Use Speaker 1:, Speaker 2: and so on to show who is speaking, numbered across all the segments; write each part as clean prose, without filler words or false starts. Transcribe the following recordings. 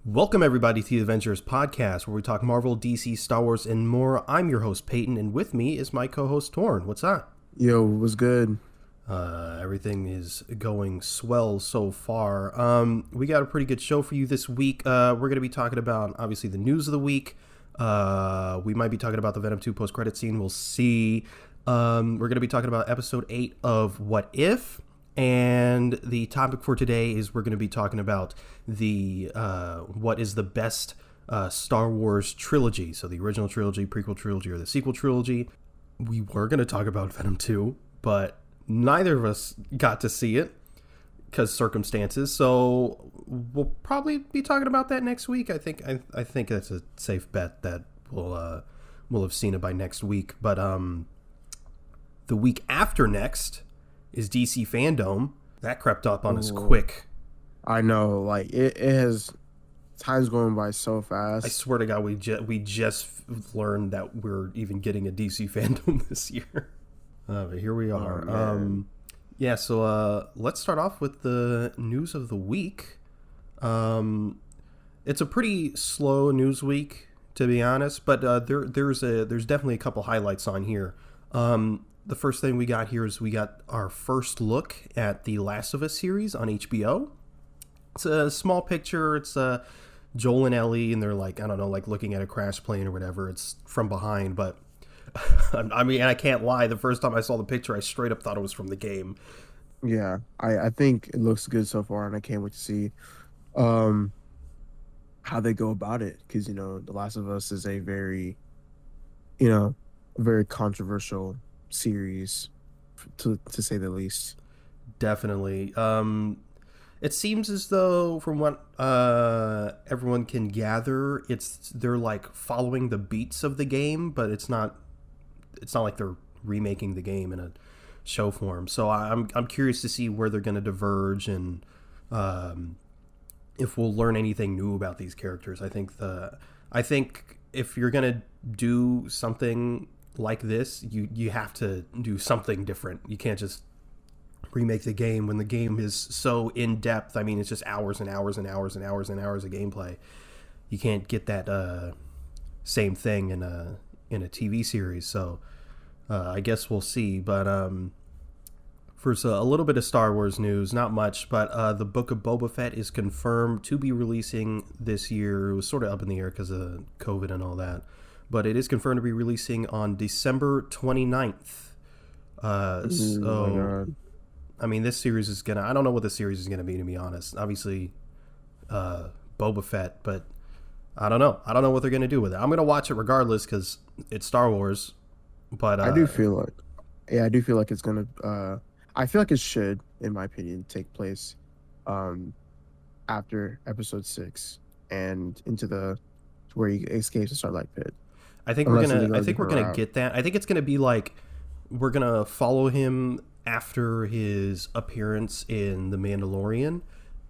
Speaker 1: Welcome, everybody, to the Avengenerds podcast, where we talk Marvel, DC, Star Wars, and more. I'm your host, Peyton, and with me is my co-host, Torn. What's up?
Speaker 2: Yo, what's good?
Speaker 1: Everything is going swell so far. We got a pretty good show for you this week. We're going to be talking about, obviously, the news of the week. We might be talking about the Venom 2 post-credit scene. We'll see. We're going to be talking about episode 8 of What If. And the topic for today is we're going to be talking about the what is the best Star Wars trilogy. So the original trilogy, prequel trilogy, or the sequel trilogy. We were going to talk about Venom 2, but neither of us got to see it because circumstances. So we'll probably be talking about that next week. I think that's a safe bet that we'll have seen it by next week. But the week after next is DC Fandom. That crept up on us quick.
Speaker 2: I know, like it has time's going by so fast.
Speaker 1: I swear to God, we just learned that we're even getting a DC Fandom this year. But here we are. So let's start off with the news of the week. It's a pretty slow news week, to be honest, but there's definitely a couple highlights on here. The first thing we got here is we got our first look at the Last of Us series on HBO. It's a small picture. It's Joel and Ellie, and they're like, I don't know, like looking at a crash plane or whatever. It's from behind, but I mean, I can't lie. The first time I saw the picture, I straight up thought it was from the game.
Speaker 2: Yeah, I think it looks good so far, and I can't wait to see how they go about it. Because The Last of Us is a very controversial series, to say the least.
Speaker 1: Definitely. It seems as though, from what everyone can gather, they're like following the beats of the game, but it's not like they're remaking the game in a show form. So I'm curious to see where they're going to diverge and if we'll learn anything new about these characters. I think if you're going to do something like this, you have to do something different. You can't just remake the game when the game is so in depth. I mean, it's just hours and hours and hours and hours and hours of gameplay. You can't get that same thing in a TV series. So I guess we'll see. But first, a little bit of Star Wars news, not much, but the Book of Boba Fett is confirmed to be releasing this year. It was sort of up in the air because of COVID and all that. But it is confirmed to be releasing on December 29th. I mean, this series is I don't know what the series is gonna be, to be honest. Obviously, Boba Fett, but I don't know. I don't know what they're gonna do with it. I'm gonna watch it regardless because it's Star Wars. But
Speaker 2: I do feel like it's gonna. I feel like it should, in my opinion, take place after Episode 6 and into the where he escapes the Starlight Pit.
Speaker 1: I think we're gonna get that. I think it's gonna be like we're gonna follow him after his appearance in The Mandalorian,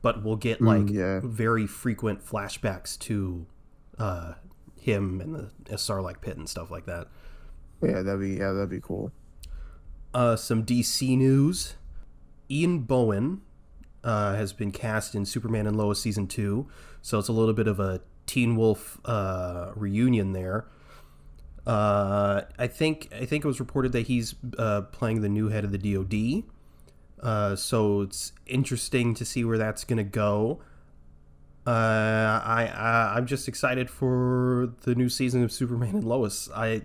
Speaker 1: but we'll get very frequent flashbacks to him and the Starlight Pit and stuff like that.
Speaker 2: Yeah, that'd be cool.
Speaker 1: Some DC news. Ian Bohen has been cast in Superman and Lois season 2, so it's a little bit of a Teen Wolf reunion there. I think it was reported that he's playing the new head of the DoD. So it's interesting to see where that's gonna go. I'm just excited for the new season of Superman and Lois. I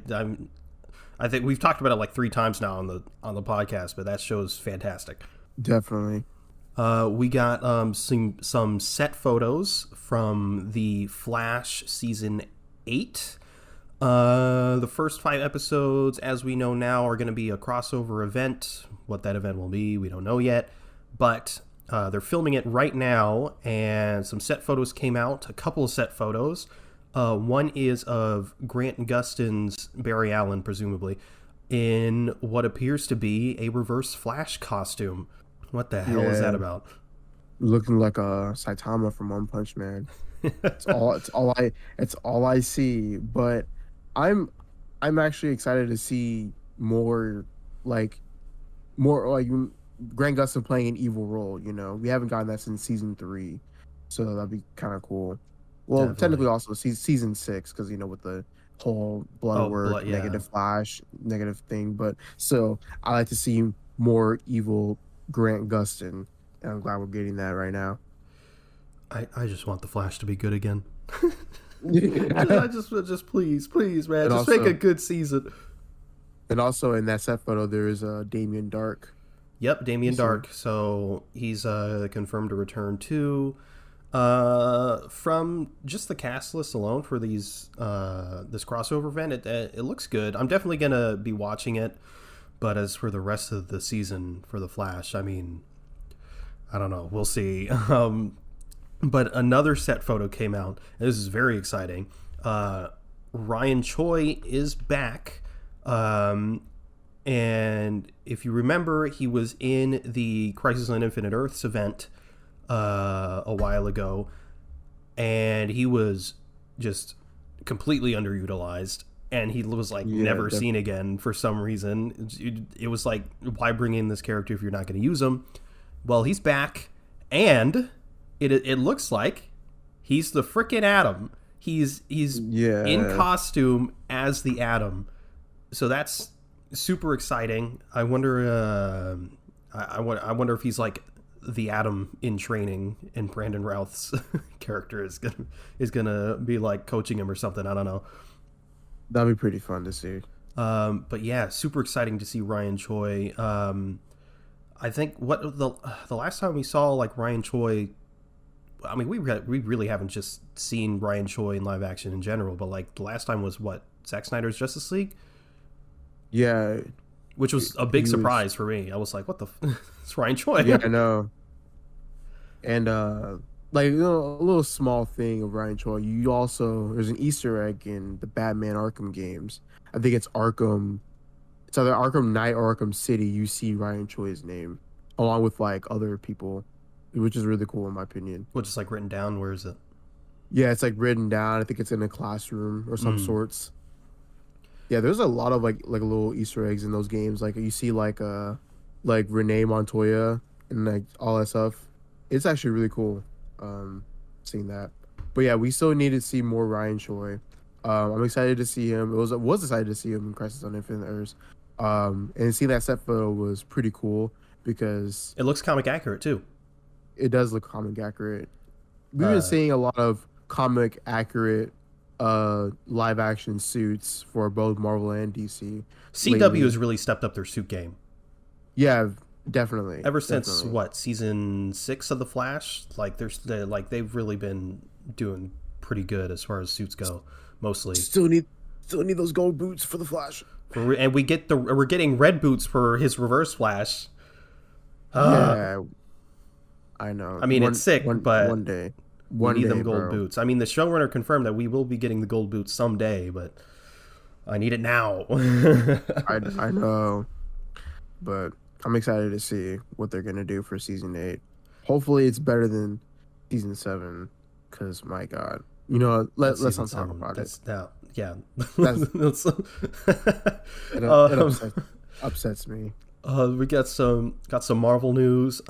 Speaker 1: think we've talked about it like 3 times now on the podcast, but that show's fantastic.
Speaker 2: Definitely.
Speaker 1: We got some set photos from the Flash season 8. The first 5 episodes, as we know now, are going to be a crossover event. What that event will be, we don't know yet. But they're filming it right now, and some set photos came out. A couple of set photos. One is of Grant Gustin's Barry Allen, presumably, in what appears to be a reverse Flash costume. What the hell is that about?
Speaker 2: Looking like a Saitama from One Punch Man. It's all I see. But I'm actually excited to see more like Grant Gustin playing an evil role. We haven't gotten that since season 3, so that'd be kind of cool. Well, technically
Speaker 1: Definitely.
Speaker 2: also season 6 because with the whole blood
Speaker 1: Oh,
Speaker 2: work,
Speaker 1: blood. Yeah.
Speaker 2: negative Flash, negative thing. But still, I like to see more evil Grant Gustin, and I'm glad we're getting that right now.
Speaker 1: I just want the Flash to be good again.
Speaker 2: and
Speaker 1: Just please, man, just make a
Speaker 2: also,
Speaker 1: good season.
Speaker 2: and also in that set photo, there is Damien Dark.
Speaker 1: Yep,
Speaker 2: You
Speaker 1: Damien
Speaker 2: see him?
Speaker 1: Dark. So he's confirmed to return too. From just the cast list alone for this crossover event, it looks good. I'm definitely gonna be watching it. But as for the rest of the season for the Flash, I mean, I don't know. We'll see. But another set photo came out. And this is very exciting. Ryan Choi is back. And if you remember, he was in the Crisis on Infinite Earths event a while ago, and he was just completely underutilized. And he was like
Speaker 2: Yeah,
Speaker 1: never seen again for some reason. It was like, why bring in this character if you're not going to use him? Well, he's back, and it looks like he's the frickin' Atom. He's in
Speaker 2: yeah.
Speaker 1: costume as the Atom, so that's super exciting. I wonder. I wonder if he's like the Atom in training, and Brandon Routh's character is gonna be like coaching him or something. I don't know.
Speaker 2: That'd be pretty fun to see.
Speaker 1: But yeah, super exciting to see Ryan Choi. I think what the last time we saw like Ryan Choi, I mean we really haven't just seen Ryan Choi in live action in general, but like the last time was what, Zack Snyder's Justice League,
Speaker 2: Yeah,
Speaker 1: which was a big
Speaker 2: he was.
Speaker 1: surprise for me. I was like, what the it's Ryan Choi.
Speaker 2: Yeah, I know. And like a little small thing of Ryan Choi. You also there's an Easter egg in the Batman Arkham games. I think it's Arkham. It's either Arkham Knight or Arkham City. You see Ryan Choi's name along with like other people, which is really cool in my opinion.
Speaker 1: Which is like written down. Where is it?
Speaker 2: Yeah, it's like written down. I think it's in a classroom or some
Speaker 1: Mm.
Speaker 2: sorts. Yeah, there's a lot of like little Easter eggs in those games. Like you see like Renee Montoya and like all that stuff. It's actually really cool seeing that. But yeah, we still need to see more Ryan Choi. I'm excited to see him. Was excited to see him in Crisis on Infinite Earths. And seeing that set photo was pretty cool because
Speaker 1: It looks comic accurate too.
Speaker 2: it does look comic accurate. We've been
Speaker 1: Uh,
Speaker 2: seeing a lot of comic accurate live action suits for both Marvel and DC
Speaker 1: CW
Speaker 2: lately.
Speaker 1: has really stepped up their suit game
Speaker 2: Yeah, definitely,
Speaker 1: ever since
Speaker 2: definitely.
Speaker 1: what, season 6 of the Flash. Like they've really been doing pretty good as far as suits go, mostly.
Speaker 2: Still need still need those gold boots for the Flash.
Speaker 1: And we're getting red boots for his Reverse Flash.
Speaker 2: Yeah, I know.
Speaker 1: I mean, it's sick, but we
Speaker 2: One
Speaker 1: need them
Speaker 2: day,
Speaker 1: gold
Speaker 2: bro.
Speaker 1: boots. I mean, the showrunner confirmed that we will be getting the gold boots someday, but I need it now.
Speaker 2: I know, but I'm excited to see what they're gonna do for season 8. Hopefully, it's better than season 7. Cause my God,
Speaker 1: That's
Speaker 2: let's
Speaker 1: season
Speaker 2: not talk
Speaker 1: 7.
Speaker 2: about it.
Speaker 1: That's now, yeah.
Speaker 2: That's
Speaker 1: That's-
Speaker 2: it
Speaker 1: um,
Speaker 2: upsets me.
Speaker 1: we got some Marvel news.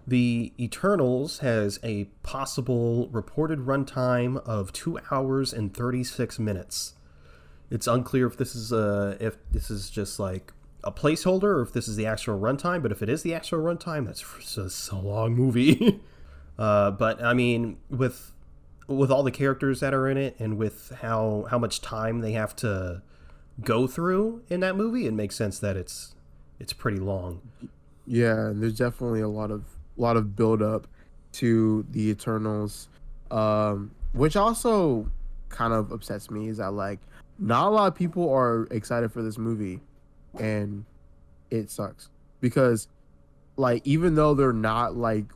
Speaker 1: The Eternals has a possible reported runtime of 2 hours and 36 minutes. It's unclear if this is just like a placeholder or if this is the actual runtime. But if it is the actual runtime, that's just a long movie. But I mean, with all the characters that are in it and with how much time they have to go through in that movie, it makes sense that it's pretty long.
Speaker 2: Yeah, there's definitely a lot of build up to the Eternals, which also kind of upsets me is that like not a lot of people are excited for this movie, and it sucks because like even though they're not like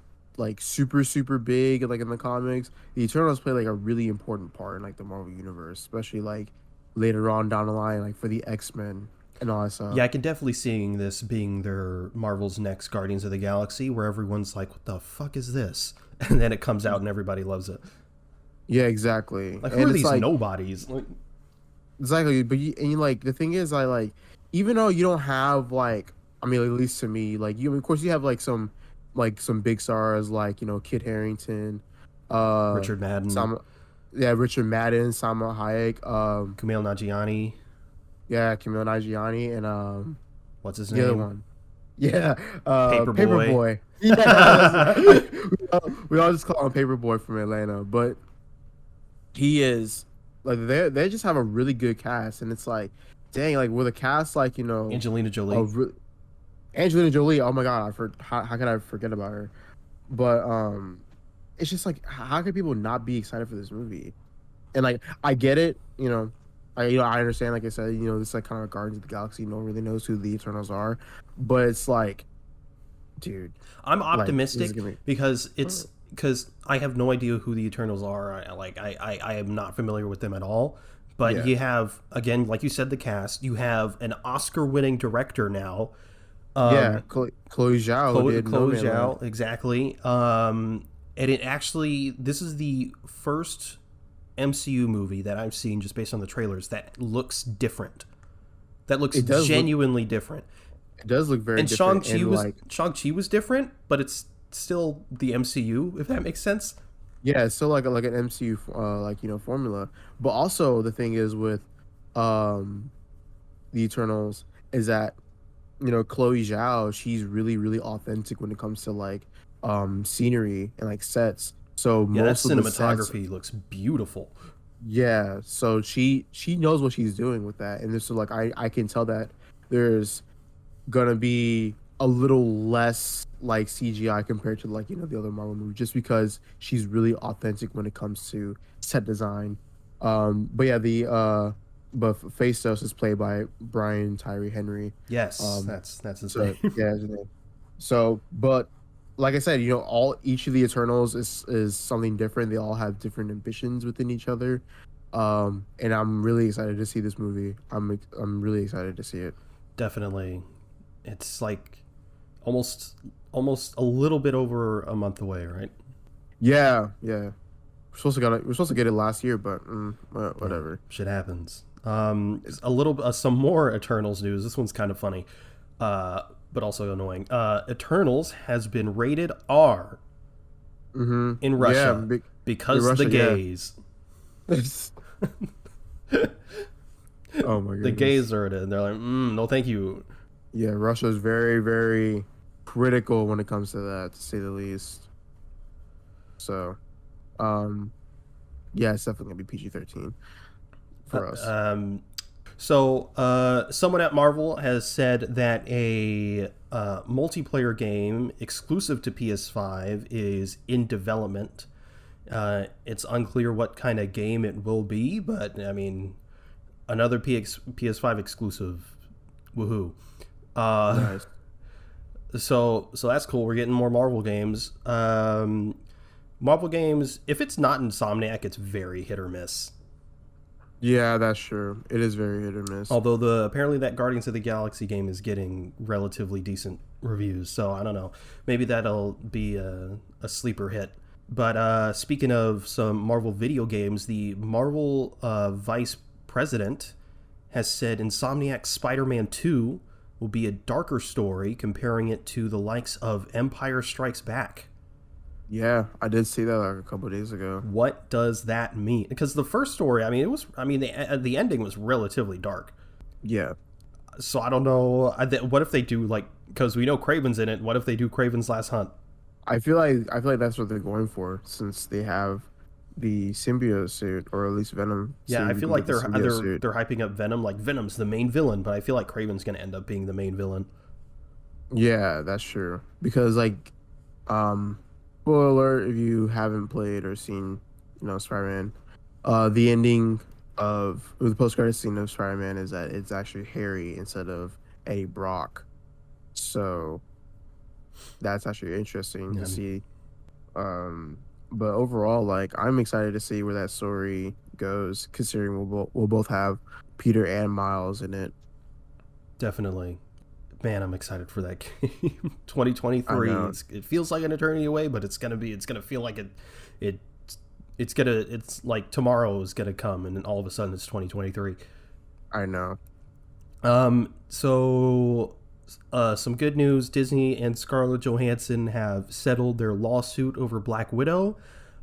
Speaker 2: super big like in the comics, the Eternals play like a really important part in like the Marvel universe, especially like later on down the line, like for the X-Men and all that stuff.
Speaker 1: Yeah, I can definitely seeing this being their Marvel's next Guardians of the Galaxy, where everyone's like, "What the fuck is this?" And then it comes out and everybody loves it.
Speaker 2: Yeah, exactly.
Speaker 1: Like, who
Speaker 2: And
Speaker 1: are
Speaker 2: it's
Speaker 1: these
Speaker 2: like
Speaker 1: nobodies? Like,
Speaker 2: exactly, but like the thing is, I like even though you don't have like, I mean, at least to me, like of course, you have like some big stars like Kit Harington,
Speaker 1: Richard Madden,
Speaker 2: Sam, yeah, Richard Madden, Salma Hayek,
Speaker 1: Kumail Nanjiani.
Speaker 2: yeah, Camille Nanjiani, and
Speaker 1: What's his
Speaker 2: the other
Speaker 1: name?
Speaker 2: one, yeah,
Speaker 1: Paperboy.
Speaker 2: Paperboy. Yeah, we all just call him Paperboy from Atlanta, but he is like they just have a really good cast, and it's like, dang, like with a cast like
Speaker 1: Angelina
Speaker 2: a
Speaker 1: Jolie.
Speaker 2: Angelina Jolie. Oh my God, how could I forget about her? But it's just like how can people not be excited for this movie? And like I get it, I understand. Like I said, this is like kind of Guardians of the Galaxy. No one really knows who the Eternals are, but it's like, dude,
Speaker 1: I'm
Speaker 2: like this is
Speaker 1: optimistic
Speaker 2: gonna be.
Speaker 1: because I have no idea who the Eternals are. I am not familiar with them at all. But
Speaker 2: Yeah,
Speaker 1: you have, again, like you said, the cast. You have an Oscar-winning director now.
Speaker 2: yeah. Chloe Zhao who did No
Speaker 1: Chloe
Speaker 2: Man Land.
Speaker 1: Zhao, exactly. And it actually, this is the first MCU movie that I've seen just based on the trailers that looks different. That looks
Speaker 2: It does look.
Speaker 1: genuinely different.
Speaker 2: It does look very
Speaker 1: And
Speaker 2: different, and like
Speaker 1: Shang-Chi was different, but it's still the MCU, if that makes sense.
Speaker 2: yeah, it's still like an MCU formula. But also the thing is with um the Eternals is that Chloe Zhao, she's really really authentic when it comes to like scenery and like sets. So
Speaker 1: Yeah, that
Speaker 2: most of the sets,
Speaker 1: cinematography looks beautiful.
Speaker 2: yeah. So she knows what she's doing with that, and this is like I can tell that there's gonna be a little less like CGI compared to like the other Marvel movies, just because she's really authentic when it comes to set design. But yeah, the but Phastos is played by Brian Tyree Henry.
Speaker 1: Yes,
Speaker 2: Um,
Speaker 1: that's insane.
Speaker 2: so yeah, his name. So, but like I said, all each of the Eternals is something different. They all have different ambitions within each other. And I'm really excited to see this movie. I'm really excited to see it.
Speaker 1: Definitely. It's like almost a little bit over a month away, right?
Speaker 2: Yeah, yeah. We're supposed to get it last year, but
Speaker 1: Yeah,
Speaker 2: whatever.
Speaker 1: shit happens. A little some more Eternals news. This one's kind of funny, but also annoying. Eternals has been rated R
Speaker 2: Mm-hmm.
Speaker 1: in
Speaker 2: Yeah,
Speaker 1: Russia because
Speaker 2: Russia,
Speaker 1: the
Speaker 2: yeah.
Speaker 1: gays.
Speaker 2: Oh my
Speaker 1: The
Speaker 2: goodness.
Speaker 1: gays are in it, and they're like, no, thank you.
Speaker 2: Yeah, Russia's very, very critical when it comes to that, to say the least. So, um, yeah, it's definitely gonna be PG-13
Speaker 1: Uh,
Speaker 2: for us.
Speaker 1: um, someone at Marvel has said that a multiplayer game exclusive to PS5 is in development. It's unclear what kind of game it will be, but I mean, another PS5 exclusive. Woohoo. Uh,
Speaker 2: Nice.
Speaker 1: so that's cool. We're getting more Marvel games. Marvel games, if it's not Insomniac, it's very hit or miss.
Speaker 2: Yeah, that's true. It is very hit or miss.
Speaker 1: Although apparently that Guardians of the Galaxy game is getting relatively decent reviews, so I don't know. Maybe that'll be a sleeper hit. But speaking of some Marvel video games, the Marvel vice president has said Insomniac's Spider-Man 2 will be a darker story, comparing it to the likes of Empire Strikes Back.
Speaker 2: Yeah, I did see that like a couple of days ago.
Speaker 1: What does that mean? Because the first story, the ending was relatively dark.
Speaker 2: Yeah.
Speaker 1: So I don't know. What if they do like, because we know Craven's in it. What if they do Craven's Last Hunt?
Speaker 2: I feel like that's what they're going for, since they have the symbiote suit, or at least Venom.
Speaker 1: Yeah, I
Speaker 2: Soon we
Speaker 1: feel
Speaker 2: can
Speaker 1: like
Speaker 2: get the symbiote suit.
Speaker 1: they're hyping up Venom. Like Venom's the main villain, but I feel like Craven's gonna end up being the main villain.
Speaker 2: Yeah, that's true. Because like, um, spoiler alert if you haven't played or seen, Spider-Man, the ending of the post-credit scene of Spider-Man is that it's actually Harry instead of Eddie Brock. So that's actually interesting
Speaker 1: Yeah,
Speaker 2: to see. Um, but overall, like I'm excited to see where that story goes, considering we'll both have Peter and Miles in it.
Speaker 1: definitely. Man, I'm excited for that game.
Speaker 2: I
Speaker 1: 2023.
Speaker 2: know,
Speaker 1: It feels like an eternity away, but it's gonna feel like it it's like tomorrow is gonna come, and then all of a sudden it's 2023.
Speaker 2: I know.
Speaker 1: So some good news: Disney and Scarlett Johansson have settled their lawsuit over Black Widow.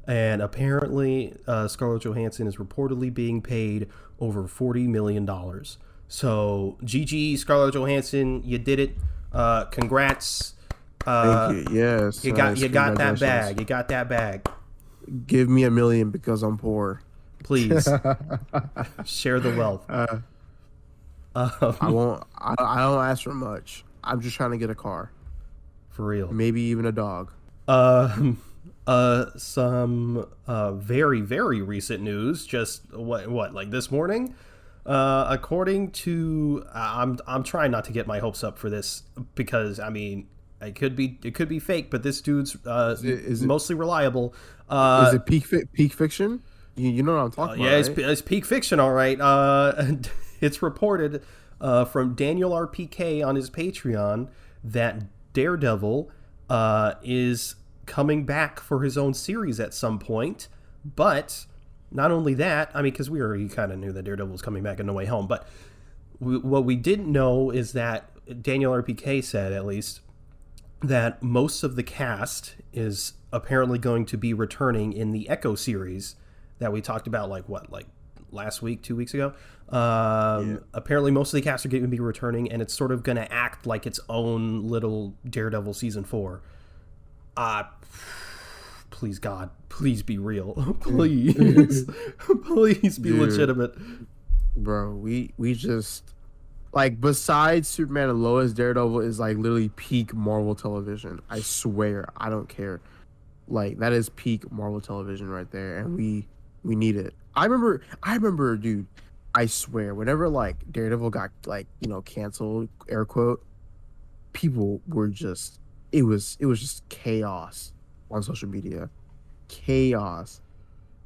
Speaker 1: And apparently, Scarlett Johansson is reportedly being paid over $40 million. So, GG, Scarlett Johansson, you did it. Congrats.
Speaker 2: Thank you. Yes,
Speaker 1: You got
Speaker 2: nice.
Speaker 1: you got that
Speaker 2: Congratulations.
Speaker 1: bag. You got that bag.
Speaker 2: Give me $1 million because I'm poor.
Speaker 1: Please share the wealth.
Speaker 2: I won't. I don't ask for much. I'm just trying to get a car,
Speaker 1: For real.
Speaker 2: maybe even a dog.
Speaker 1: Some very very recent news. Just what like this morning. According to I'm trying not to get my hopes up for this because I mean it could be fake, but this dude's
Speaker 2: Is it
Speaker 1: mostly reliable.
Speaker 2: is it peak fiction? You know what I'm talking
Speaker 1: Yeah,
Speaker 2: about, right?
Speaker 1: it's peak fiction, all right. It's reported from Daniel RPK on his Patreon that Daredevil is coming back for his own series at some point. But not only that, I mean, because we already kind of knew that Daredevil was coming back in No Way Home. But what we didn't know is that Daniel RPK said, at least, that most of the cast is apparently going to be returning in the Echo series that we talked about, like last week, 2 weeks ago. Apparently, most of the cast are going to be returning, and it's sort of going to act like its own little Daredevil season 4. Please, God, please be real. Please, please be
Speaker 2: Dude.
Speaker 1: legitimate.
Speaker 2: Bro, we just like besides Superman and Lois, Daredevil is like literally peak Marvel television. I swear, I don't care. Like that is peak Marvel television right there, and we need it. I remember, dude. I swear, whenever like Daredevil got like canceled, air quote, people were just it was just chaos on social media, chaos.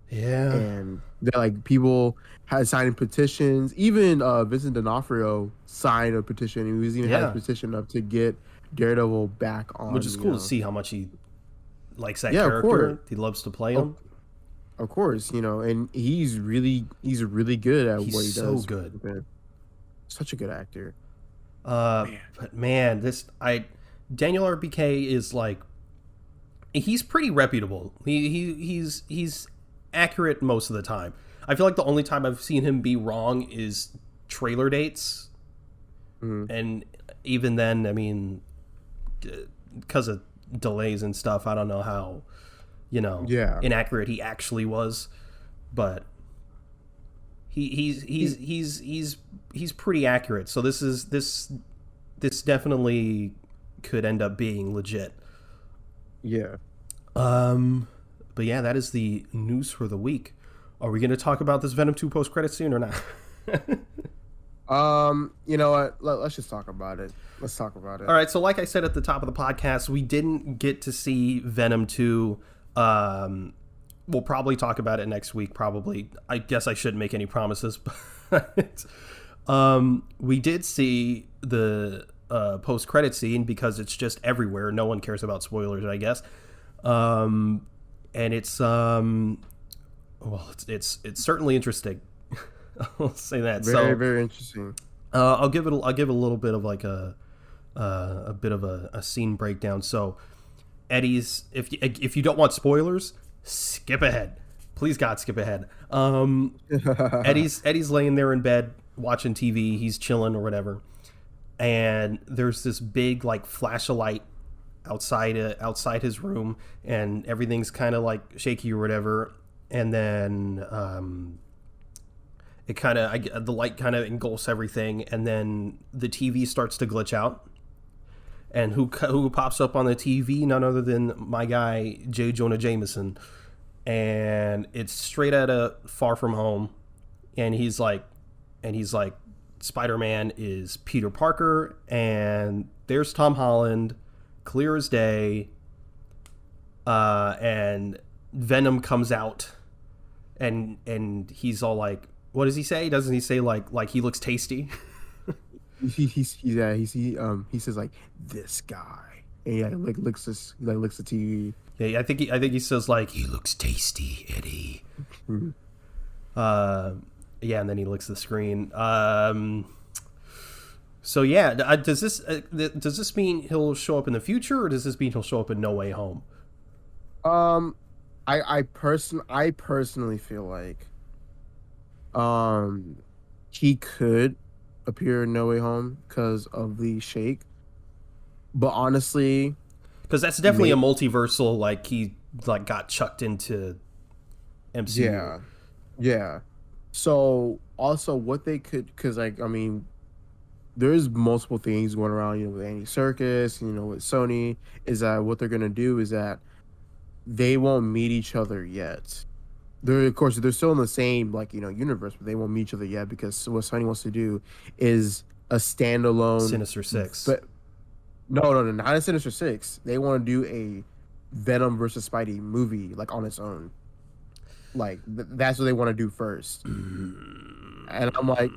Speaker 1: Yeah.
Speaker 2: And they're like people had signing petitions. Even Vincent D'Onofrio signed a petition. He was even had a petition up to get Daredevil back on,
Speaker 1: which is cool to see how much he likes that
Speaker 2: Yeah, of
Speaker 1: character.
Speaker 2: course.
Speaker 1: He loves to play him.
Speaker 2: Of course, and he's really good at
Speaker 1: He's
Speaker 2: what he
Speaker 1: so
Speaker 2: does.
Speaker 1: good.
Speaker 2: Such a good actor.
Speaker 1: But man, Daniel RBK is like, he's pretty reputable. He's accurate most of the time. I feel like the only time I've seen him be wrong is trailer dates, and even then, I mean, because of delays and stuff, I don't know how inaccurate he actually was, but he's pretty accurate. So this definitely could end up being legit.
Speaker 2: Yeah.
Speaker 1: But yeah, that is the news for the week. Are we going to talk about this Venom 2 post-credit scene or not?
Speaker 2: You know what? Let's just talk about it. Let's talk about it.
Speaker 1: All right, so like I said at the top of the podcast, we didn't get to see Venom 2. We'll probably talk about it next week, probably. I guess I shouldn't make any promises, but we did see the post-credit scene because it's just everywhere. No one cares about spoilers, I guess. And it's it's certainly interesting. I'll say that.
Speaker 2: Very interesting.
Speaker 1: I'll give a little bit of like a bit of a scene breakdown. So Eddie's, if you don't want spoilers, skip ahead. Please God, skip ahead. Eddie's laying there in bed watching TV. He's chilling or whatever, and there's this big like flash of light outside his room, and everything's kind of like shaky or whatever. And then the light kind of engulfs everything, and then the TV starts to glitch out. And who pops up on the TV? None other than my guy J. Jonah Jameson, and it's straight out of Far From Home, and he's like, Spider-Man is Peter Parker, and there's Tom Holland, clear as day, and Venom comes out, and he's all like, what does he say? Doesn't he say like he looks tasty?
Speaker 2: He says like this guy, and he like looks at TV.
Speaker 1: Yeah, I think he says like he looks tasty, Eddie. Yeah, and then he licks the screen. So yeah, does this mean he'll show up in the future, or does this mean he'll show up in No Way Home?
Speaker 2: I personally feel like um he could appear in No Way Home because of the shake, but honestly,
Speaker 1: Because that's definitely a
Speaker 2: may
Speaker 1: multiversal. Like he like got chucked into MCU.
Speaker 2: yeah, yeah. So also what they could, because like I mean, there's multiple things going around, with Andy Serkis, with Sony, is that what they're gonna do is that they won't meet each other yet. They're of course they're still in the same like universe, but they won't meet each other yet because what Sony wants to do is a standalone.
Speaker 1: Sinister Six.
Speaker 2: But no, no, no, not a Sinister Six. They want to do a Venom versus Spidey movie like on its own. Like that's what they want to do first. And I'm like,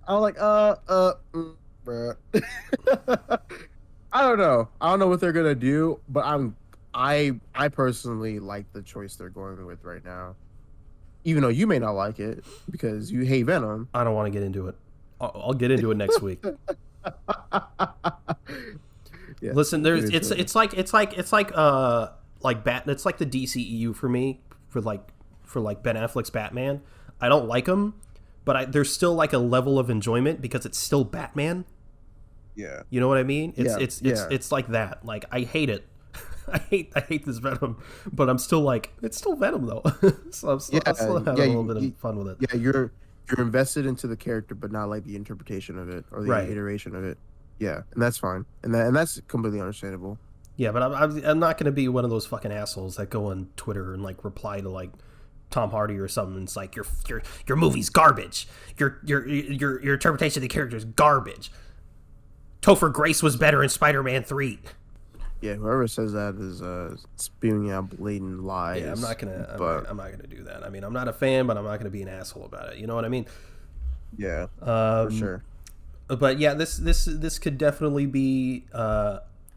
Speaker 2: bruh. I don't know what they're gonna do, but I personally like the choice they're going with right now. Even though you may not like it because you hate Venom.
Speaker 1: I don't want to get into it. I'll get into it next week.
Speaker 2: Yeah,
Speaker 1: Listen, there's it's like Bat. It's like the DCEU for me for Ben Affleck's Batman. I don't like him, but there's still like a level of enjoyment because it's still Batman.
Speaker 2: yeah,
Speaker 1: You know what I mean?
Speaker 2: yeah,
Speaker 1: It's like that. Like I hate it. I hate this Venom, but I'm still like it's still Venom though. So I'm still having a little bit of fun with it.
Speaker 2: Yeah, you're invested into the character, but not like the interpretation of it or the
Speaker 1: Right.
Speaker 2: iteration of it. Yeah, and that's fine, and that's completely understandable.
Speaker 1: Yeah, but I'm not going to be one of those fucking assholes that go on Twitter and like reply to like Tom Hardy or something. And it's like your movie's garbage. Your interpretation of the character is garbage. Topher Grace was better in Spider-Man 3.
Speaker 2: Yeah, whoever says that is spewing out blatant lies.
Speaker 1: Yeah, I'm not gonna do that. I mean, I'm not a fan, but I'm not gonna be an asshole about it. You know what I mean?
Speaker 2: Yeah, for sure.
Speaker 1: But yeah, this could definitely be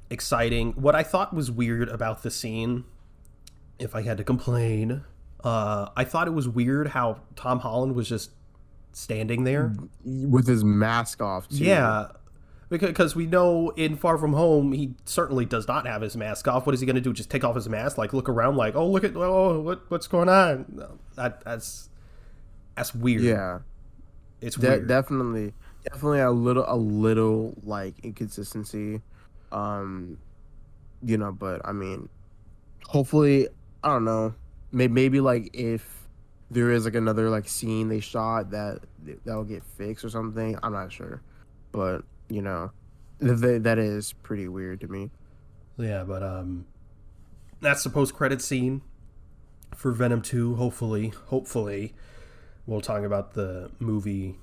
Speaker 1: exciting. What I thought was weird about the scene, if I had to complain, I thought it was weird how Tom Holland was just standing there
Speaker 2: With his mask off, too.
Speaker 1: Yeah, because we know in Far From Home he certainly does not have his mask off. What is he going to do? Just take off his mask? Like look around? Like what's going on? No, that's weird.
Speaker 2: Yeah,
Speaker 1: It's weird.
Speaker 2: definitely a little like inconsistency. Um, but I mean, hopefully, I don't know. Maybe like if there is like another like scene they shot that'll get fixed or something. I'm not sure, but that is pretty weird to me.
Speaker 1: Yeah, but that's the post-credit scene for Venom 2. Hopefully, we'll talk about the movie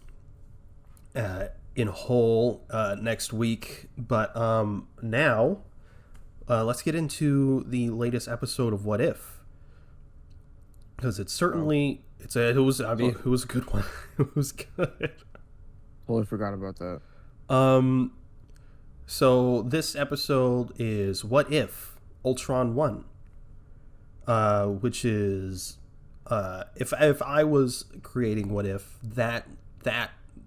Speaker 1: in whole next week. But now, let's get into the latest episode of What If, because it was a good one. It was good.
Speaker 2: Totally forgot about that.
Speaker 1: So this episode is What If Ultron won, which is if I was creating What If, that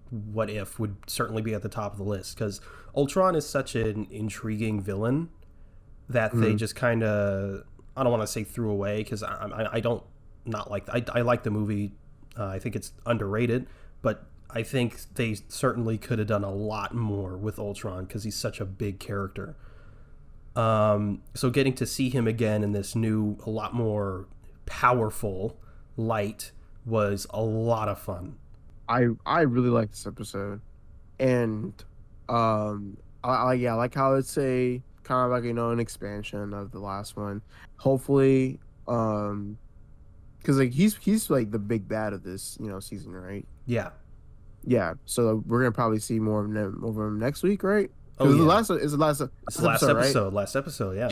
Speaker 1: What If would certainly be at the top of the list, because Ultron is such an intriguing villain that they just kind of, I don't want to say threw away, because I don't not like I like the movie. I think it's underrated, but I think they certainly could have done a lot more with Ultron because he's such a big character. So getting to see him again in this new, a lot more powerful light was a lot of fun.
Speaker 2: I really like this episode, and I like how it's a kind of like an expansion of the last one. Hopefully, because like he's like the big bad of this season, right?
Speaker 1: Yeah.
Speaker 2: Yeah, so we're gonna probably see more of him next week, right?
Speaker 1: Oh, yeah.
Speaker 2: It's the last
Speaker 1: episode,
Speaker 2: right?
Speaker 1: Last episode, yeah.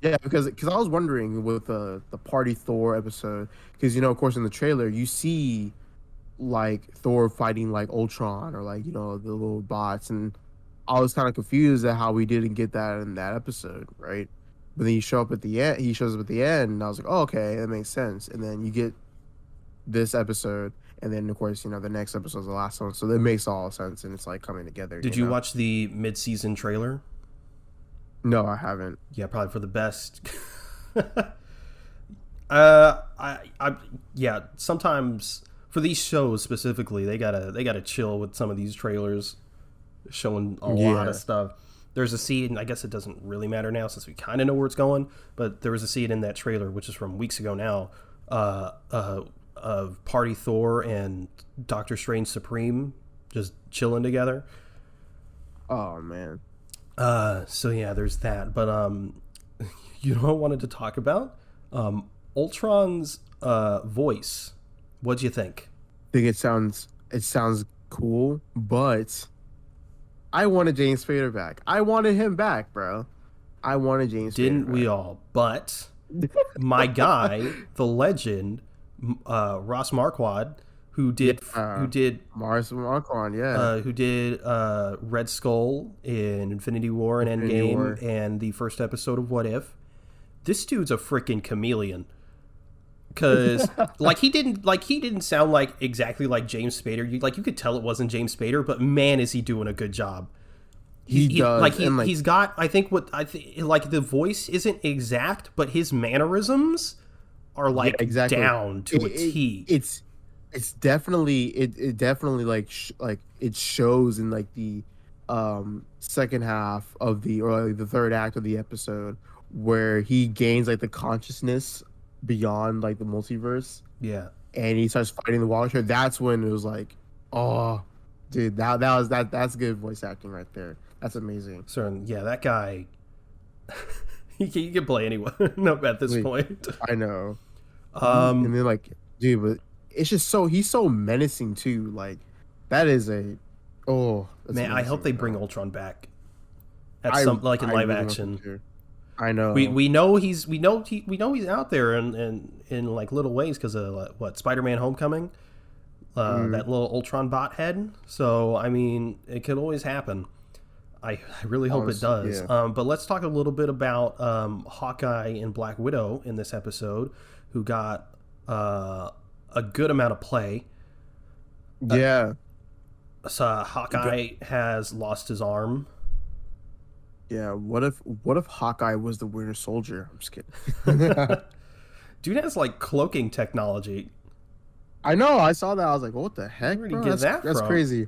Speaker 2: Yeah, because I was wondering with the Party Thor episode, because of course in the trailer you see like Thor fighting like Ultron or like the little bots, and I was kind of confused at how we didn't get that in that episode, right? But then he shows up at the end, and I was like, oh, okay, that makes sense. And then you get this episode. And then, of course, the next episode is the last one. So that makes all sense, and it's, like, coming together.
Speaker 1: Did you watch the mid-season trailer?
Speaker 2: No, I haven't.
Speaker 1: Yeah, probably for the best. Yeah. Sometimes for these shows specifically, they gotta chill with some of these trailers showing a lot of
Speaker 2: Yeah.
Speaker 1: stuff. There's a scene. I guess it doesn't really matter now since we kind of know where it's going. But there was a scene in that trailer, which is from weeks ago now, of Party Thor and Doctor Strange Supreme just chilling together.
Speaker 2: Oh man.
Speaker 1: So yeah, there's that. But you know what I wanted to talk about? Ultron's voice. What'd you think?
Speaker 2: I think it sounds cool, but I wanted James Spader back. I wanted him back, bro. I wanted James
Speaker 1: Didn't
Speaker 2: Spader
Speaker 1: we
Speaker 2: back.
Speaker 1: all? But my guy, the legend, Ross Marquand, who did
Speaker 2: Mars Marquand,
Speaker 1: Red Skull in Infinity War and
Speaker 2: Infinity War.
Speaker 1: Endgame and the first episode of What If. This dude's a freaking chameleon. Because he didn't sound like exactly like James Spader. You could tell it wasn't James Spader, but man, is he doing a good job.
Speaker 2: He does.
Speaker 1: He's got. I think the voice isn't exact, but his mannerisms are
Speaker 2: exactly.
Speaker 1: down to a T.
Speaker 2: It's definitely it definitely like it shows in like the second half of the third act of the episode where he gains like the consciousness beyond like the multiverse.
Speaker 1: Yeah.
Speaker 2: And he starts fighting the Watcher. That's when it was like, oh, dude, that's good voice acting right there. That's amazing.
Speaker 1: So yeah, that guy, he can play anyone at this point.
Speaker 2: I know. And then like, dude, but it's just he's so menacing too. Like, that is man.
Speaker 1: I hope they bring Ultron back at in live really action.
Speaker 2: I know.
Speaker 1: We know he's out there in like little ways because of Spider-Man: Homecoming, that little Ultron bot head. So I mean, it could always happen. I really hope it does.
Speaker 2: Yeah.
Speaker 1: But let's talk a little bit about Hawkeye and Black Widow in this episode, who got a good amount of play.
Speaker 2: Yeah.
Speaker 1: So Hawkeye has lost his arm.
Speaker 2: Yeah, what if Hawkeye was the Winter Soldier? I'm just kidding.
Speaker 1: Dude has like cloaking technology.
Speaker 2: I know, I saw that. I was like, what the heck?
Speaker 1: Where did he get that from?
Speaker 2: That's crazy.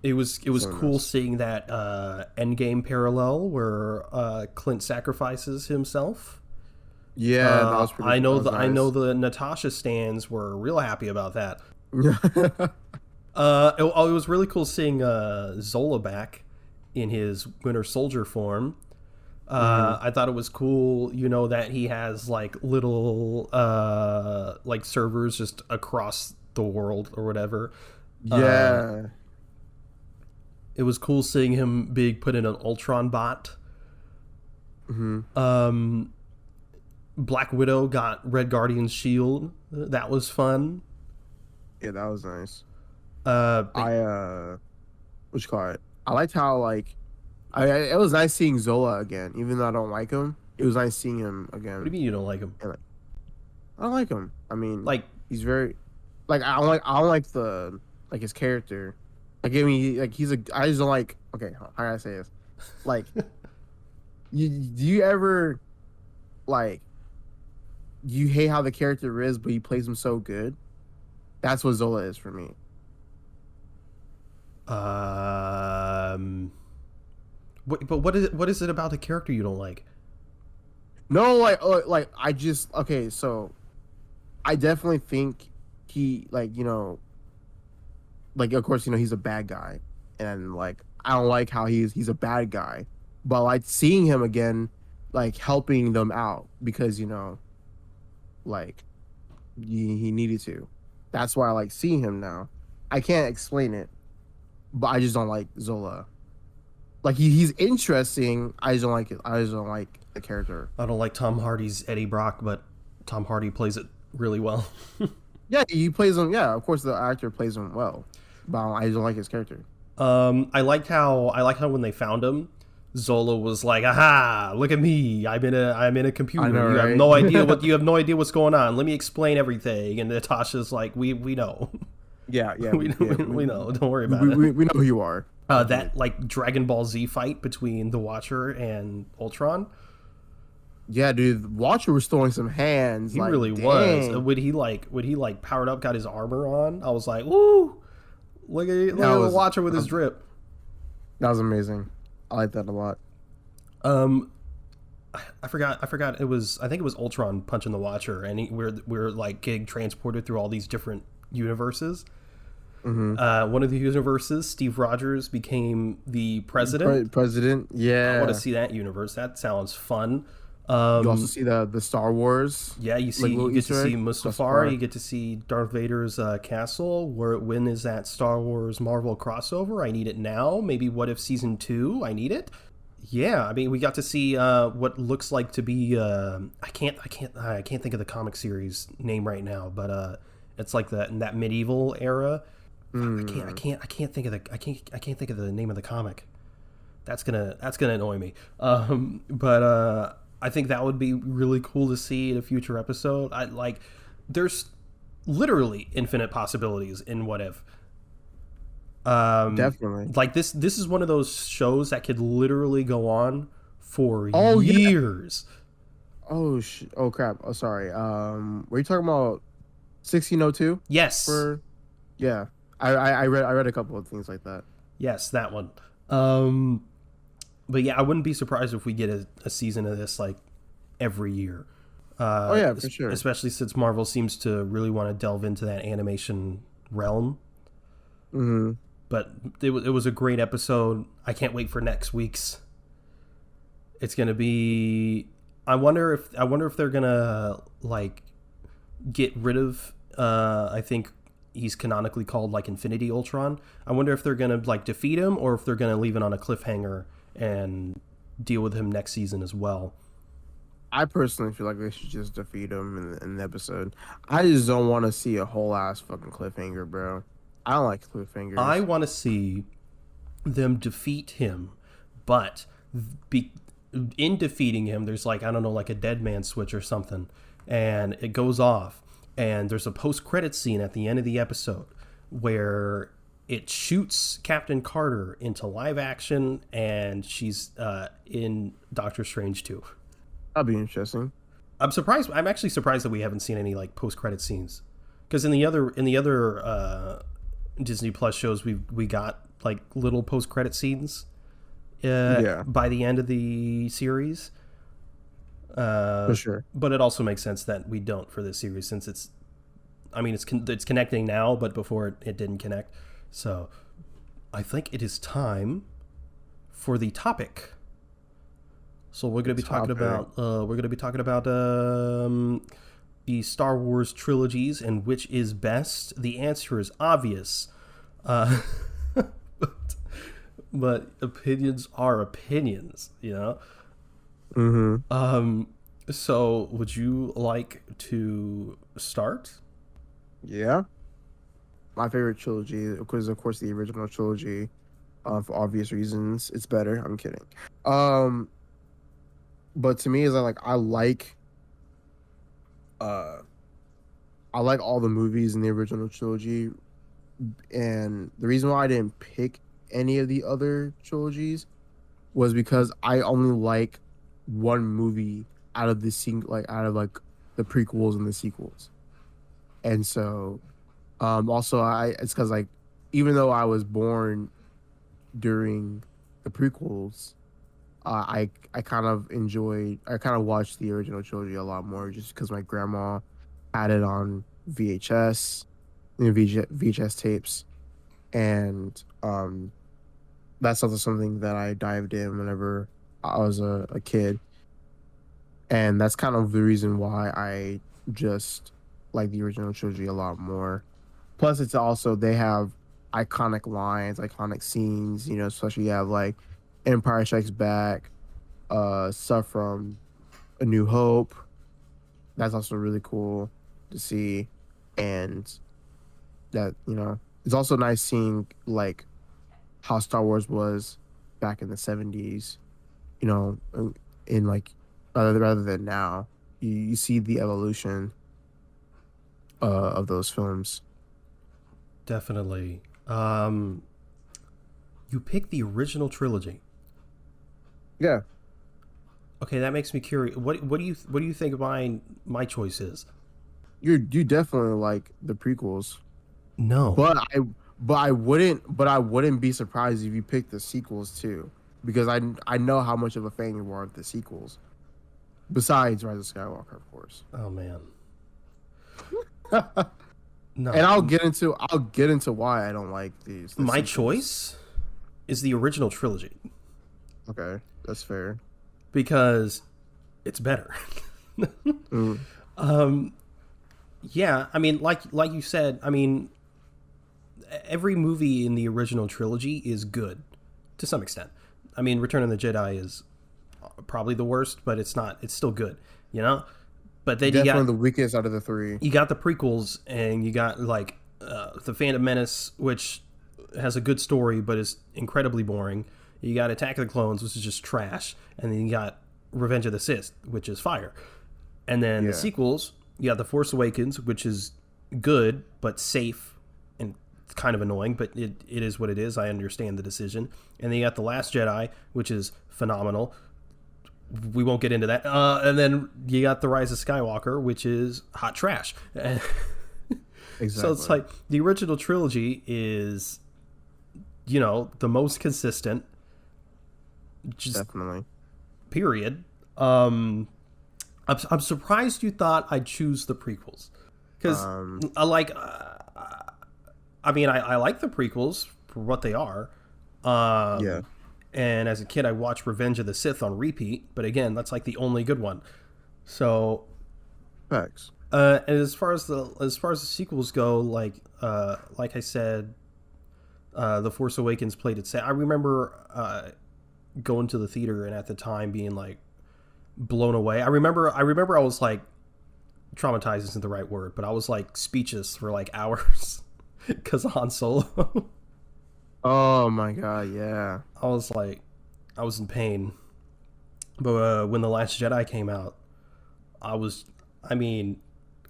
Speaker 1: It was cool seeing that Endgame parallel where Clint sacrifices himself.
Speaker 2: Yeah, that was pretty
Speaker 1: I know
Speaker 2: nice.
Speaker 1: I know the Natasha stands were real happy about that. It was really cool seeing Zola back in his Winter Soldier form. I thought it was cool, that he has like little like servers just across the world or whatever.
Speaker 2: Yeah.
Speaker 1: It was cool seeing him being put in an Ultron bot. Black Widow got Red Guardian's shield. That was fun.
Speaker 2: Yeah, that was nice.
Speaker 1: What
Speaker 2: you call it? I liked how it was nice seeing Zola again, even though I don't like him. It was nice seeing him again.
Speaker 1: do you mean you don't like him?
Speaker 2: I don't like him. I mean,
Speaker 1: like
Speaker 2: he's very I don't like the his character. I mean, I just don't like. Okay, how can I say this? Like, do you ever you hate how the character is, but he plays him so good? That's what Zola is for me.
Speaker 1: What is it about the character you don't like?
Speaker 2: No, so I definitely think he of course he's a bad guy, and I don't like how he's a bad guy, but seeing him again, helping them out because he needed to. That's why I like seeing him now. I can't explain it, but I just don't like Zola. He's interesting. I just don't like it. I just don't like the character.
Speaker 1: I don't like Tom Hardy's Eddie Brock, but Tom Hardy plays it really well.
Speaker 2: Yeah, he plays him. Yeah, of course the actor plays him well, but I just don't like his character.
Speaker 1: I liked how when they found him, Zola was like, "Aha! Look at me! I'm in a computer.
Speaker 2: Know,
Speaker 1: you
Speaker 2: right?
Speaker 1: have no idea what's going on. Let me explain everything." And Natasha's like, "We know."
Speaker 2: Yeah,
Speaker 1: we know. Don't worry about it.
Speaker 2: We know who you are.
Speaker 1: That Dragon Ball Z fight between the Watcher and Ultron.
Speaker 2: Yeah, dude, Watcher was throwing some hands.
Speaker 1: He really
Speaker 2: Like,
Speaker 1: was.
Speaker 2: dang,
Speaker 1: When he like powered up, got his armor on, I was like, "Woo!
Speaker 2: that
Speaker 1: Look at the
Speaker 2: was
Speaker 1: Watcher with his drip."
Speaker 2: that was amazing. I like that a lot.
Speaker 1: Um, I forgot. It was I think it was Ultron punching the Watcher, and we're like getting transported through all these different universes.
Speaker 2: Hmm.
Speaker 1: One of the universes, Steve Rogers became the president.
Speaker 2: President,
Speaker 1: I want to
Speaker 2: yeah.
Speaker 1: see that universe. That sounds fun.
Speaker 2: You also see the Star Wars
Speaker 1: Yeah,
Speaker 2: like
Speaker 1: you
Speaker 2: little
Speaker 1: get to
Speaker 2: Easter
Speaker 1: see
Speaker 2: egg.
Speaker 1: Mustafar,
Speaker 2: Mustafar.
Speaker 1: you get to see Darth Vader's castle. When is that Star Wars Marvel crossover? I need it now. Maybe what if season 2? I need it. Yeah, I mean, we got to see what looks like to be. I can't think of the comic series name right now, but it's like that medieval era. Fuck,
Speaker 2: Hmm.
Speaker 1: I can't think of the I can't think of the name of the comic. That's gonna annoy me. But I think that would be really cool to see in a future episode. I like there's literally infinite possibilities in What If.
Speaker 2: Definitely.
Speaker 1: Like this is one of those shows that could literally go on for
Speaker 2: Oh yeah.
Speaker 1: years.
Speaker 2: Oh crap. Oh sorry. Were you talking about 1602?
Speaker 1: Yes,
Speaker 2: For yeah. I read a couple of things like that.
Speaker 1: yes, that one. Um, but yeah, I wouldn't be surprised if we get a season of this like every year.
Speaker 2: Oh yeah, for sure.
Speaker 1: Especially since Marvel seems to really want to delve into that animation realm.
Speaker 2: Hmm.
Speaker 1: But it was a great episode. I can't wait for next week's. It's gonna be. I wonder if they're gonna like get rid of. I think he's canonically called like Infinity Ultron. I wonder if they're gonna like defeat him or if they're gonna leave it on a cliffhanger and deal with him next season as well.
Speaker 2: I personally feel like they should just defeat him in the episode. I just don't want to see a whole ass fucking cliffhanger, bro. I don't like
Speaker 1: I
Speaker 2: cliffhangers.
Speaker 1: want to see them defeat him, but be, in defeating him, there's like I don't know, like a dead man switch or something, and it goes off, and there's a post credit scene at the end of the episode where it shoots Captain Carter into live action, and she's in Doctor Strange too.
Speaker 2: That'd be interesting.
Speaker 1: I'm surprised. I'm actually surprised that we haven't seen any like post credit scenes, because in the other Disney Plus shows we got like little post credit scenes
Speaker 2: Yeah,
Speaker 1: by the end of the series.
Speaker 2: for sure.
Speaker 1: But it also makes sense that we don't for this series since it's. I mean, it's connecting now, but before it didn't connect. So I think it is time for the topic. So we're going to be talking
Speaker 2: Topic.
Speaker 1: about the Star Wars trilogies and which is best. The answer is obvious, uh, but opinions are opinions, you know.
Speaker 2: Mm-hmm.
Speaker 1: So would you like to start?
Speaker 2: Yeah. My favorite trilogy, of course, the original trilogy. For obvious reasons, it's better. I'm kidding. Um, but to me, is uh, I like all the movies in the original trilogy, and the reason why I didn't pick any of the other trilogies was because I only like one movie out of out of like the prequels and the sequels. And so also I it's because like even though I was born during the prequels, I kind of watched the original trilogy a lot more just because my grandma had it on VHS, VHS tapes, and that's also something that I dived in whenever I was a kid, and that's kind of the reason why I just like the original trilogy a lot more. Plus, it's also they have iconic lines, iconic scenes. You know, especially you have like Empire Strikes Back, stuff from A New Hope. That's also really cool to see, and that it's also nice seeing like how Star Wars was back in the 70s. You know, in like rather than now, you see the evolution of those films.
Speaker 1: Definitely. You picked the original trilogy.
Speaker 2: Yeah.
Speaker 1: Okay, that makes me curious. What do you think my choice is?
Speaker 2: You definitely like the prequels,
Speaker 1: No.
Speaker 2: but I wouldn't be surprised if you picked the sequels too, because I know how much of a fan you are of the sequels. Besides Rise of Skywalker, of course.
Speaker 1: Oh man.
Speaker 2: And
Speaker 1: No.
Speaker 2: I'll get into why I don't like the
Speaker 1: My
Speaker 2: sequels.
Speaker 1: choice is the original trilogy
Speaker 2: Okay, that's fair.
Speaker 1: because it's better.
Speaker 2: Mm,
Speaker 1: Yeah, I mean, like you said, I mean, every movie in the original trilogy is good to some extent. I mean, Return of the Jedi is probably the worst, but it's not. It's still good, you know. But then
Speaker 2: definitely the weakest out of the three.
Speaker 1: you got the prequels, and you got like the Phantom Menace, which has a good story but is incredibly boring. You got Attack of the Clones, which is just trash, and then you got Revenge of the Sith, which is fire. And then the
Speaker 2: Yeah,
Speaker 1: sequels, you got The Force Awakens, which is good but safe and kind of annoying, but it is what it is. I understand the decision. And then you got The Last Jedi, which is phenomenal. We won't get into that. And then you got The Rise of Skywalker, which is hot trash. So it's
Speaker 2: exactly.
Speaker 1: like the original trilogy is, the most consistent, just
Speaker 2: Definitely.
Speaker 1: period. I'm surprised you thought I'd choose the prequels because
Speaker 2: Um,
Speaker 1: I like. I mean, I like the prequels for what they are.
Speaker 2: yeah,
Speaker 1: And as a kid, I watched Revenge of the Sith on repeat. But again, that's like the only good one. So,
Speaker 2: facts.
Speaker 1: and as far as the sequels go, like I said, The Force Awakens played it. I remember going to the theater and at the time being like blown away. I remember I was like traumatized isn't the right word, but I was like speechless for like hours because of Han Solo.
Speaker 2: Oh my god, yeah.
Speaker 1: I was like, I was in pain. But when The Last Jedi came out, I was, I mean,